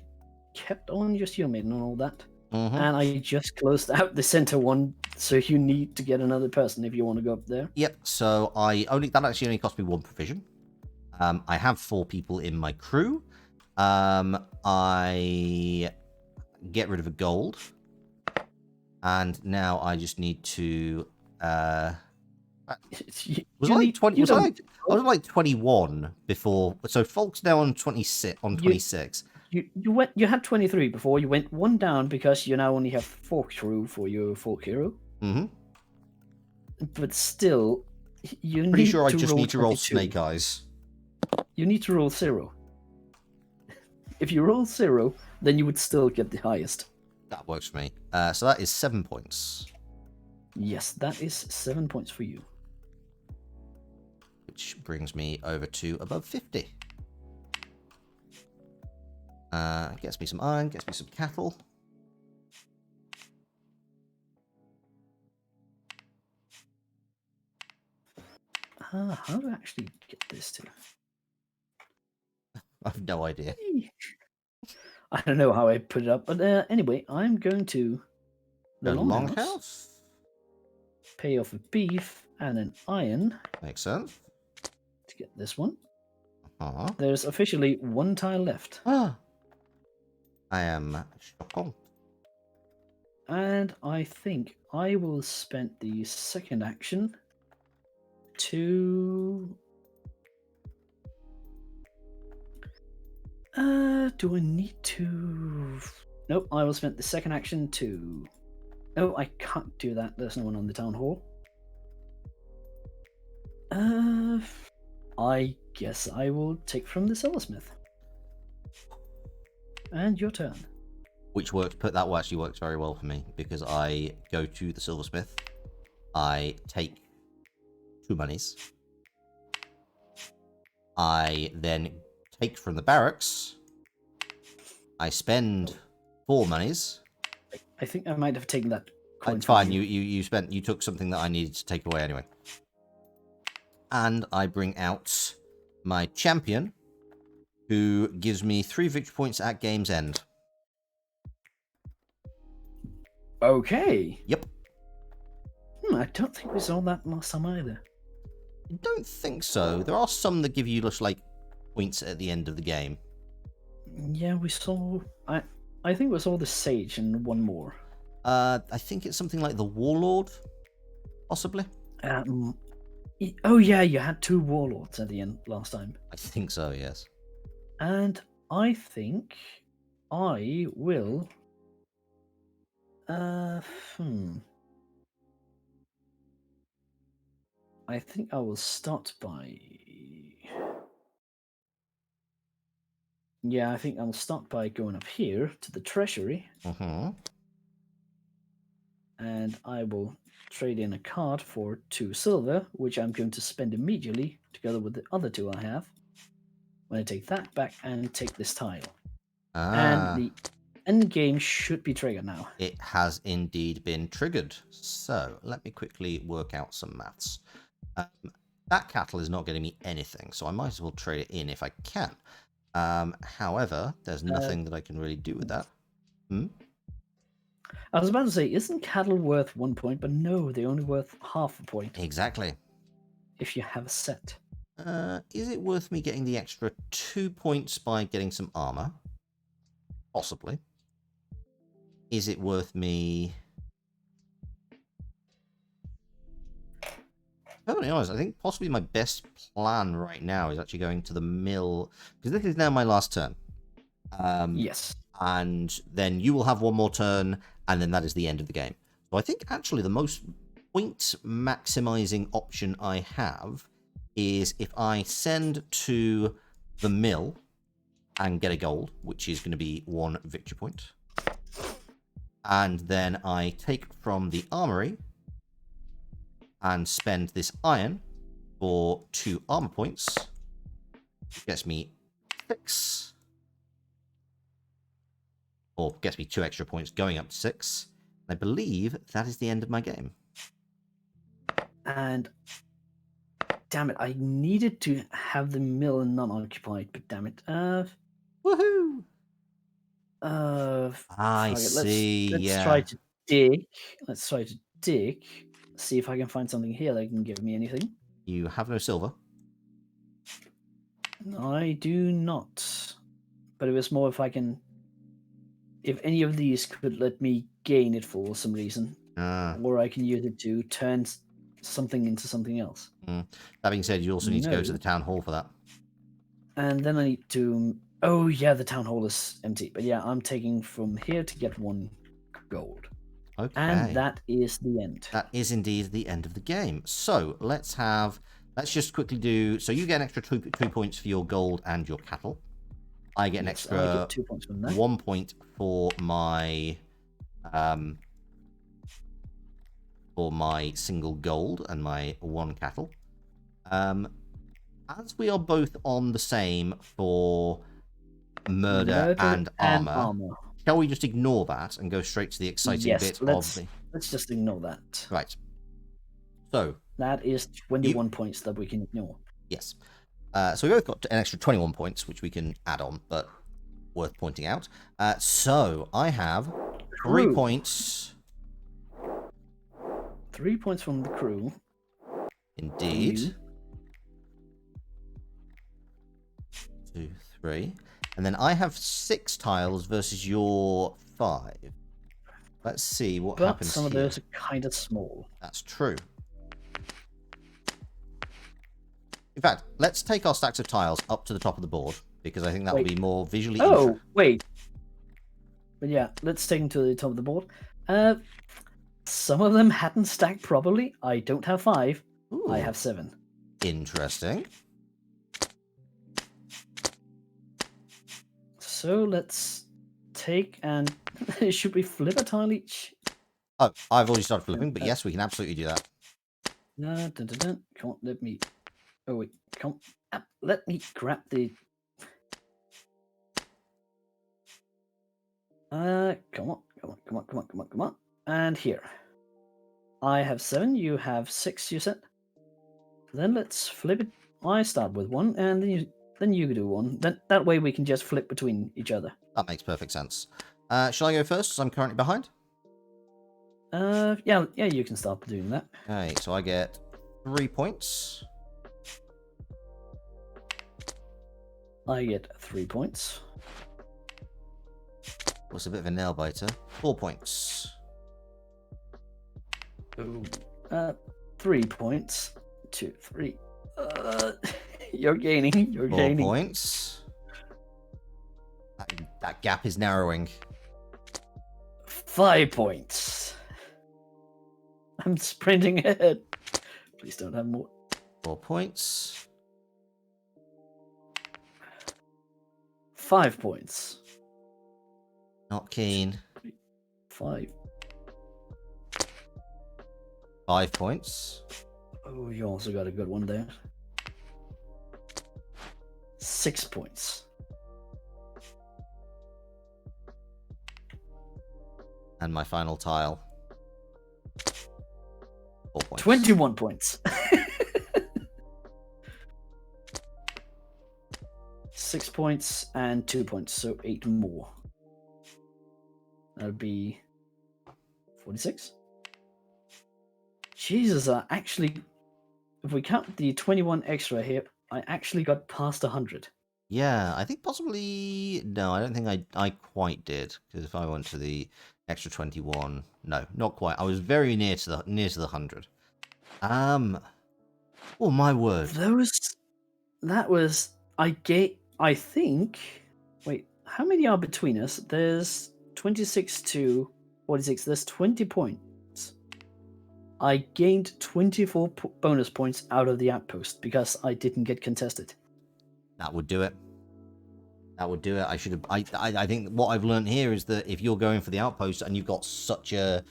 Speaker 2: kept on your steel maiden and all that. And I just closed out the center one, so you need to get another person if you want to go up there.
Speaker 1: Yep, so that actually only cost me 1 provision. I have 4 people in my crew. I get rid of a gold. And now I just need to was I like 21 before, so Folk's now on 26.
Speaker 2: You had 23 before. You went 1 down because you now only have 4 crew for your folk hero. But still, you
Speaker 1: pretty
Speaker 2: need
Speaker 1: sure I
Speaker 2: to
Speaker 1: just
Speaker 2: roll
Speaker 1: need to roll
Speaker 2: 22.
Speaker 1: snake eyes.
Speaker 2: You need to roll 0. If you roll 0, then you would still get the highest.
Speaker 1: That works for me. So that is 7 points.
Speaker 2: Yes, that is 7 points for you.
Speaker 1: Which brings me over to above 50. Gets me some iron, gets me some cattle.
Speaker 2: How do I actually get this to?
Speaker 1: I have no idea.
Speaker 2: I don't know how I put it up, but anyway, I'm going to the
Speaker 1: A
Speaker 2: longhouse,
Speaker 1: longhouse?
Speaker 2: pay off a beef and an iron
Speaker 1: Makes sense.
Speaker 2: to get this one.
Speaker 1: Uh-huh.
Speaker 2: There's officially one tile left.
Speaker 1: Ah. I am shocked.
Speaker 2: And I think I will spend the second action to... do I need to... Nope, I will spend the second action to... No, I can't do that. There's no one on the town hall. I guess I will take from the silversmith. And your turn.
Speaker 1: Which works, that actually works very well for me, because I go to the silversmith, I take 2 monies, I then take from the barracks, I spend 4 monies.
Speaker 2: I think I might have taken that coin.
Speaker 1: It's fine, you took something that I needed to take away anyway. And I bring out my champion, who gives me 3 victory points at game's end.
Speaker 2: Okay.
Speaker 1: Yep.
Speaker 2: I don't think we saw that last time either.
Speaker 1: I don't think so. There are some that give you just like points at the end of the game.
Speaker 2: Yeah, we saw... I think we saw the sage and one more.
Speaker 1: I think it's something like the warlord, possibly.
Speaker 2: Oh yeah, you had 2 warlords at the end last time.
Speaker 1: I think so, yes.
Speaker 2: And I think I will... I think I will start by... Yeah, I think I'll start by going up here to the treasury. And I will trade in a card for 2 silver, which I'm going to spend immediately, together with the other 2 I have. When I take that back and take this tile. And the end game should be triggered now.
Speaker 1: It has indeed been triggered. So let me quickly work out some maths. That cattle is not getting me anything, so I might as well trade it in if I can. However, there's nothing that I can really do with that.
Speaker 2: I was about to say, isn't cattle worth 1 point? But no, they're only worth half a point.
Speaker 1: Exactly.
Speaker 2: If you have a set.
Speaker 1: Is it worth me getting the extra 2 points by getting some armor? Possibly. Is it worth me... Perfectly honest, I think possibly my best plan right now is actually going to the mill, because this is now my last turn.
Speaker 2: Yes.
Speaker 1: And then you will have 1 more turn, and then that is the end of the game. So I think actually the most point maximizing option I have is if I send to the mill and get a gold, which is going to be 1 victory point. And then I take from the armory and spend this iron for 2 armor points. It gets me 6. Or gets me 2 extra points going up to 6. I believe that is the end of my game.
Speaker 2: And damn it, I needed to have the mill non-occupied, but damn it.
Speaker 1: Woohoo! I
Speaker 2: see. Let's try to dig. Let's try to dig. See if I can find something here that can give me anything.
Speaker 1: You have no silver?
Speaker 2: I do not. But it was more if I can... If any of these could let me gain it for some reason. Or I can use it to turn something into something else.
Speaker 1: That being said, you also need to go to the town hall for that.
Speaker 2: And then I need to... Oh yeah, the town hall is empty. But yeah, I'm taking from here to get 1 gold.
Speaker 1: Okay.
Speaker 2: And that is the end.
Speaker 1: That is indeed the end of the game. So let's just quickly do... So you get an extra 2 points for your gold and your cattle. I get an extra
Speaker 2: I get 2 points from that.
Speaker 1: 1 point for my single gold and my 1 cattle. As we are both on the same for murder and armor, shall we just ignore that and go straight to the exciting bit of the...
Speaker 2: Let's just ignore that.
Speaker 1: Right. So,
Speaker 2: That is 21 points that we can ignore.
Speaker 1: Yes. So we both got an extra 21 points, which we can add on, but worth pointing out. So I have 3
Speaker 2: Crew.
Speaker 1: points.
Speaker 2: 3 points from the crew.
Speaker 1: Indeed.
Speaker 2: You.
Speaker 1: 2, 3. And then I have 6 tiles versus your 5. Let's see what
Speaker 2: But
Speaker 1: happens
Speaker 2: some of
Speaker 1: here.
Speaker 2: those are kind of small.
Speaker 1: That's true. In fact, let's take our stacks of tiles up to the top of the board, because I think that will be more visually
Speaker 2: Oh, wait. But yeah, let's take them to the top of the board. Some of them hadn't stacked properly. I don't have 5.
Speaker 1: Ooh,
Speaker 2: I have 7.
Speaker 1: interesting.
Speaker 2: So let's take and should we flip a tile each?
Speaker 1: Oh, I've already started flipping, but yes, we can absolutely do that.
Speaker 2: Dun, dun, dun. Come on, let me. Oh wait, come on. Let me grab the. Come on, come on, come on, come on, come on, come on. And here. I have 7, you have 6, you said? Then let's flip it. I start with 1, and then you do 1. Then that way we can just flip between each other.
Speaker 1: That makes perfect sense. Shall I go first, as I'm currently behind?
Speaker 2: Yeah, you can start doing that.
Speaker 1: Okay, so I get 3 points.
Speaker 2: I get 3 points.
Speaker 1: What's a bit of a nail biter? 4 points.
Speaker 2: Ooh. 3 points. 2, 3. You're gaining. You're
Speaker 1: 4
Speaker 2: gaining.
Speaker 1: points. That gap is narrowing.
Speaker 2: 5 points. I'm sprinting ahead. Please don't have more.
Speaker 1: 4 points.
Speaker 2: 5 points.
Speaker 1: Not keen.
Speaker 2: 5.
Speaker 1: 5 points.
Speaker 2: Oh, you also got a good one there. 6 points.
Speaker 1: And my final tile. 4 points.
Speaker 2: 21 points. 6 points and 2 points, so 8 more. That would be 46. Jesus, if we count the 21 extra here, I actually got past 100.
Speaker 1: Yeah, I think possibly... No, I don't think I quite did. Because if I went to the extra 21... No, not quite. I was very near to the 100. Oh, my word.
Speaker 2: That was... I think... Wait, how many are between us? There's 26 to 46. There's 20 points. I gained 24 bonus points out of the outpost because I didn't get contested.
Speaker 1: That would do it. That would do it. I should have... I think what I've learned here is that if you're going for the outpost and you've got such a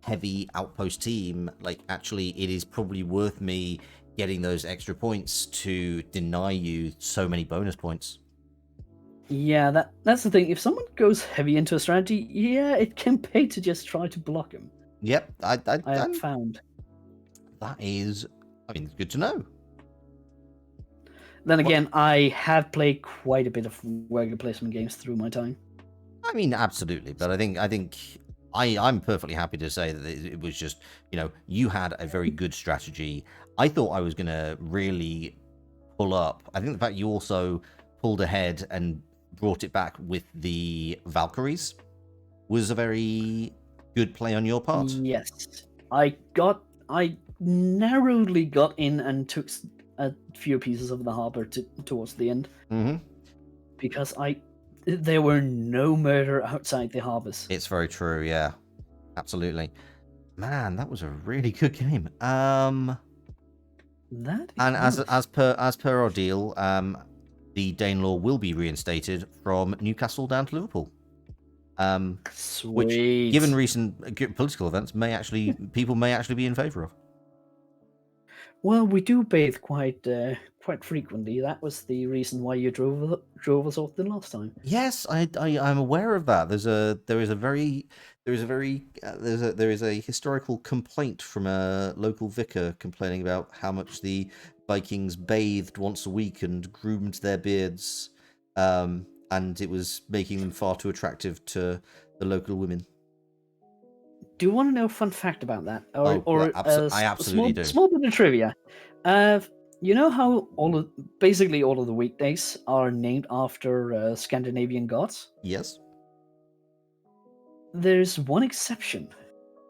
Speaker 1: heavy outpost team, like, actually, it is probably worth me getting those extra points to deny you so many bonus points.
Speaker 2: Yeah, that's the thing. If someone goes heavy into a strategy, yeah, it can pay to just try to block him.
Speaker 1: Yep,
Speaker 2: I have found.
Speaker 1: That is... I mean, it's good to know.
Speaker 2: Then again, I have played quite a bit of worker placement games through my time.
Speaker 1: I mean, absolutely, but I'm perfectly happy to say that it was just, you had a very good strategy. I thought I was going to really pull up. I think the fact you also pulled ahead and brought it back with the Valkyries was a very good play on your part.
Speaker 2: Yes. I narrowly got in and took a few pieces of the harbor towards the end.
Speaker 1: Mm-hmm.
Speaker 2: Because there were no murder outside the harbors.
Speaker 1: It's very true, yeah. Absolutely. Man, that was a really good game. And as per our deal, the Danelaw will be reinstated from Newcastle down to Liverpool.
Speaker 2: Sweet.
Speaker 1: Which, given recent political events, people may actually be in favour of.
Speaker 2: Well, we do bathe quite frequently. That was the reason why you drove us off the last time.
Speaker 1: Yes, I'm aware of that. There is a historical complaint from a local vicar complaining about how much the Vikings bathed once a week and groomed their beards, and it was making them far too attractive to the local women.
Speaker 2: Do you want to know a fun fact about that,
Speaker 1: Oh,
Speaker 2: or
Speaker 1: I
Speaker 2: a
Speaker 1: absolutely
Speaker 2: small
Speaker 1: do.
Speaker 2: small bit of trivia? You know how basically all of the weekdays are named after Scandinavian gods?
Speaker 1: Yes.
Speaker 2: There's one exception,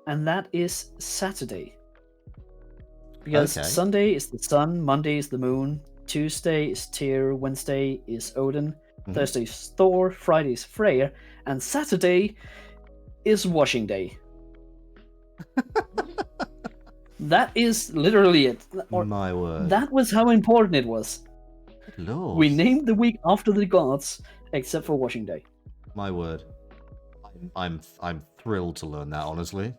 Speaker 2: and that is Saturday. Because
Speaker 1: Okay.
Speaker 2: Sunday is the sun, Monday is the moon, Tuesday is Tyr, Wednesday is Odin,
Speaker 1: Hmm.
Speaker 2: Thursday is Thor, Friday is Freyr, and Saturday is washing day. That is literally it. Or
Speaker 1: My word.
Speaker 2: that was how important it was.
Speaker 1: Good Lord.
Speaker 2: We named the week after the gods, except for washing day.
Speaker 1: My word. I'm thrilled to learn that, honestly.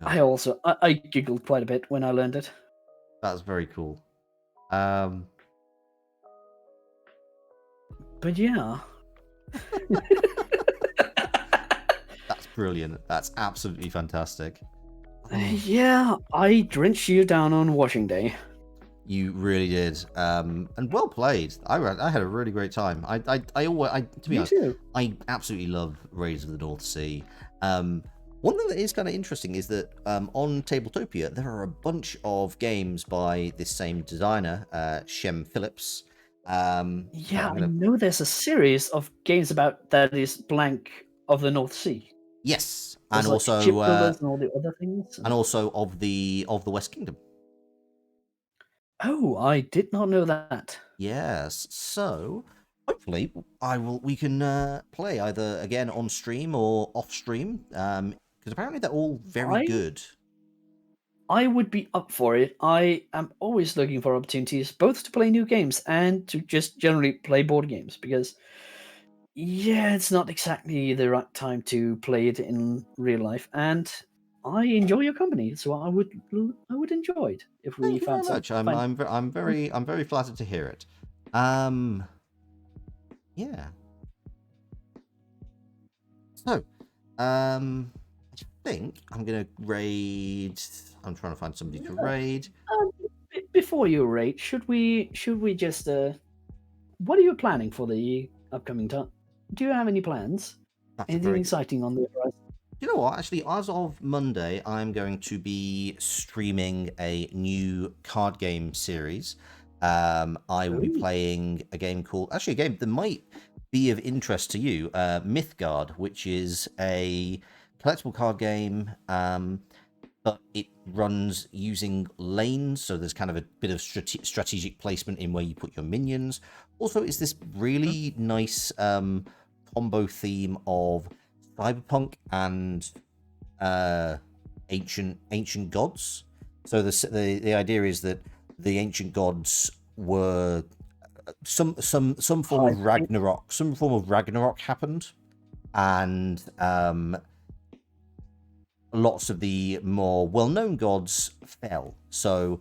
Speaker 2: I giggled quite a bit when I learned it.
Speaker 1: That's very cool. Um,
Speaker 2: But yeah.
Speaker 1: that's brilliant. That's absolutely fantastic. Oh,
Speaker 2: Yeah, I drenched you down on washing day.
Speaker 1: you really did. And well played. I had a really great time. To be
Speaker 2: Me
Speaker 1: honest,
Speaker 2: too.
Speaker 1: I absolutely love Raiders of the North Sea. One thing that is kind of interesting is that on Tabletopia there are a bunch of games by this same designer, Shem Phillips. So
Speaker 2: Yeah,
Speaker 1: I'm
Speaker 2: I
Speaker 1: gonna
Speaker 2: know there's a series of games about that is blank of the North Sea.
Speaker 1: yes,
Speaker 2: There's like shipbuilders and all the other things.
Speaker 1: and also of the West Kingdom.
Speaker 2: Oh, I did not know that.
Speaker 1: Yes. So hopefully we can play either again on stream or off stream. Because apparently they're all very
Speaker 2: I
Speaker 1: good.
Speaker 2: I would be up for it. I am always looking for opportunities both to play new games and to just generally play board games because yeah, it's not exactly the right time to play it in real life and I enjoy your company, so I would enjoy it if we
Speaker 1: Thank you very
Speaker 2: found some
Speaker 1: much.
Speaker 2: find
Speaker 1: I'm very flattered to hear it. Um yeah. So I think I'm gonna raid. I'm trying to find somebody to raid.
Speaker 2: before you rate, should we just what are you planning for the upcoming time? Do you have any plans?
Speaker 1: That's a
Speaker 2: Anything
Speaker 1: very
Speaker 2: exciting on the horizon?
Speaker 1: You know what? Actually, as of Monday, I'm going to be streaming a new card game series. I will be
Speaker 2: Ooh.
Speaker 1: playing a game called, actually, a game that might be of interest to you, Mythgard, which is a collectible card game, but it runs using lanes. So there's kind of a bit of strategic placement in where you put your minions. Also, it's this really nice combo theme of cyberpunk and ancient gods. So the idea is that the ancient gods were some form of
Speaker 2: Viking.
Speaker 1: Ragnarok. Some form of Ragnarok happened, and lots of the more well-known gods fell. So,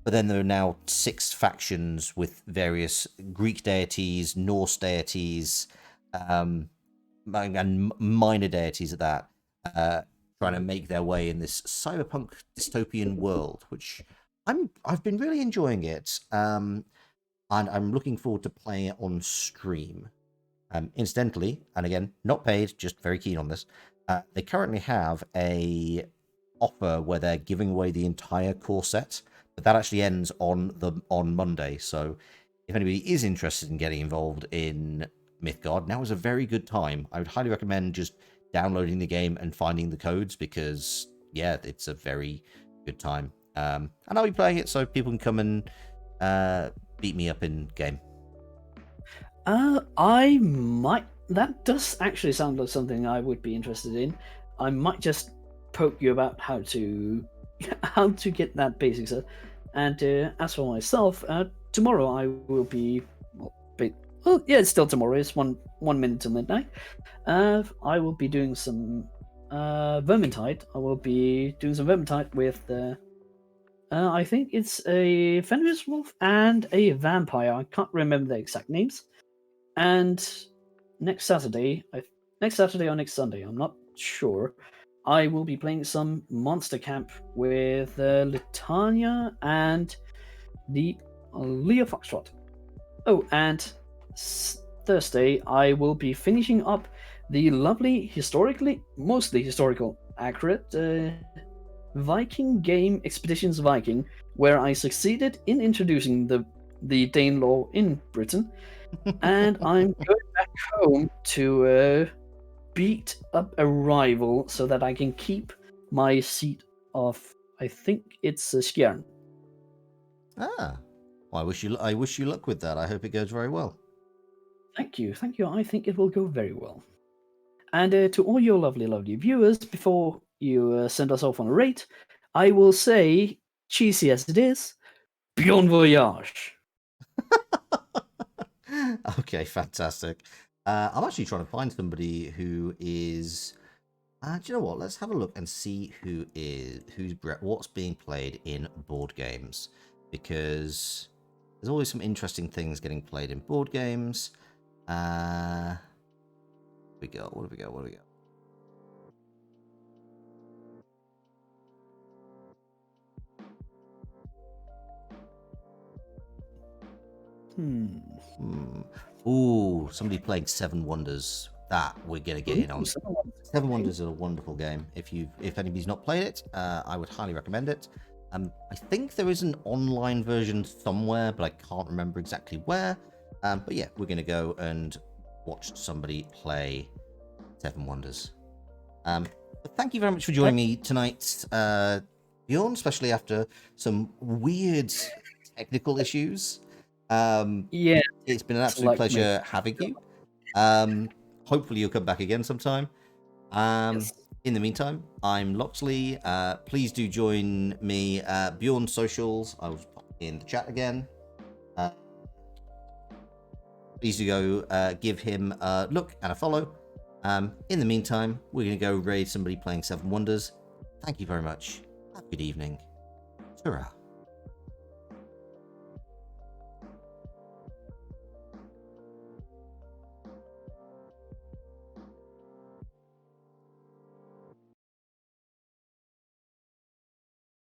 Speaker 1: but then there are now 6 factions with various Greek deities, Norse deities, and minor deities at that, trying to make their way in this cyberpunk dystopian world, which I've been really enjoying it, and I'm looking forward to playing it on stream. Incidentally, and again, not paid, just very keen on this. They currently have a offer where they're giving away the entire core set, but that actually ends on Monday. So, if anybody is interested in getting involved in Mythgard, now is a very good time. I would highly recommend just downloading the game and finding the codes because, yeah, it's a very good time. And I'll be playing it so people can come and beat me up in game.
Speaker 2: I might. That does actually sound like something I would be interested in. I might just poke you about how to how to get that basic set. And as for myself, tomorrow I will be. Well, yeah, it's still tomorrow. It's one minute till midnight. I will be doing some Vermintide. I will be doing some Vermintide with I think it's a venomous wolf and a vampire. I can't remember the exact names. And next Saturday, next Saturday or next Sunday, I'm not sure. I will be playing some Monster Camp with Litania and the Leo Foxtrot. Oh, and Thursday, I will be finishing up the lovely, mostly historical, accurate Viking game Expeditions Viking, where I succeeded in introducing the Danelaw in Britain, and I'm going back home to beat up a rival so that I can keep my seat of, I think it's Skjern.
Speaker 1: Ah, well, I wish you luck with that. I hope it goes very well.
Speaker 2: Thank you, thank you. I think it will go very well. And to all your lovely, lovely viewers, before you send us off on a rate, I will say, cheesy as it is, Bjorn Voyage.
Speaker 1: Okay, fantastic. I'm actually trying to find somebody who is. Do you know what? Let's have a look and see what's being played in board games, because there's always some interesting things getting played in board games. What do we got? What do we got? What do we got? Ooh, somebody playing Seven Wonders. That we're gonna get in on. Seven Wonders is a wonderful game. If anybody's not played it, I would highly recommend it. I think there is an online version somewhere, but I can't remember exactly where. But yeah, we're gonna go and watch somebody play Seven Wonders. But thank you very much for joining me tonight, Bjorn, especially after some weird technical issues.
Speaker 2: Yeah,
Speaker 1: it's been an absolute pleasure having you. Hopefully you'll come back again sometime.
Speaker 2: Yes.
Speaker 1: In the meantime, I'm Loxley. Please do join me, Bjorn's socials. I was in the chat again. Please do go give him a look and a follow. In the meantime, we're going to go raid somebody playing Seven Wonders. Thank you very much. Have a good evening. Ta-ra.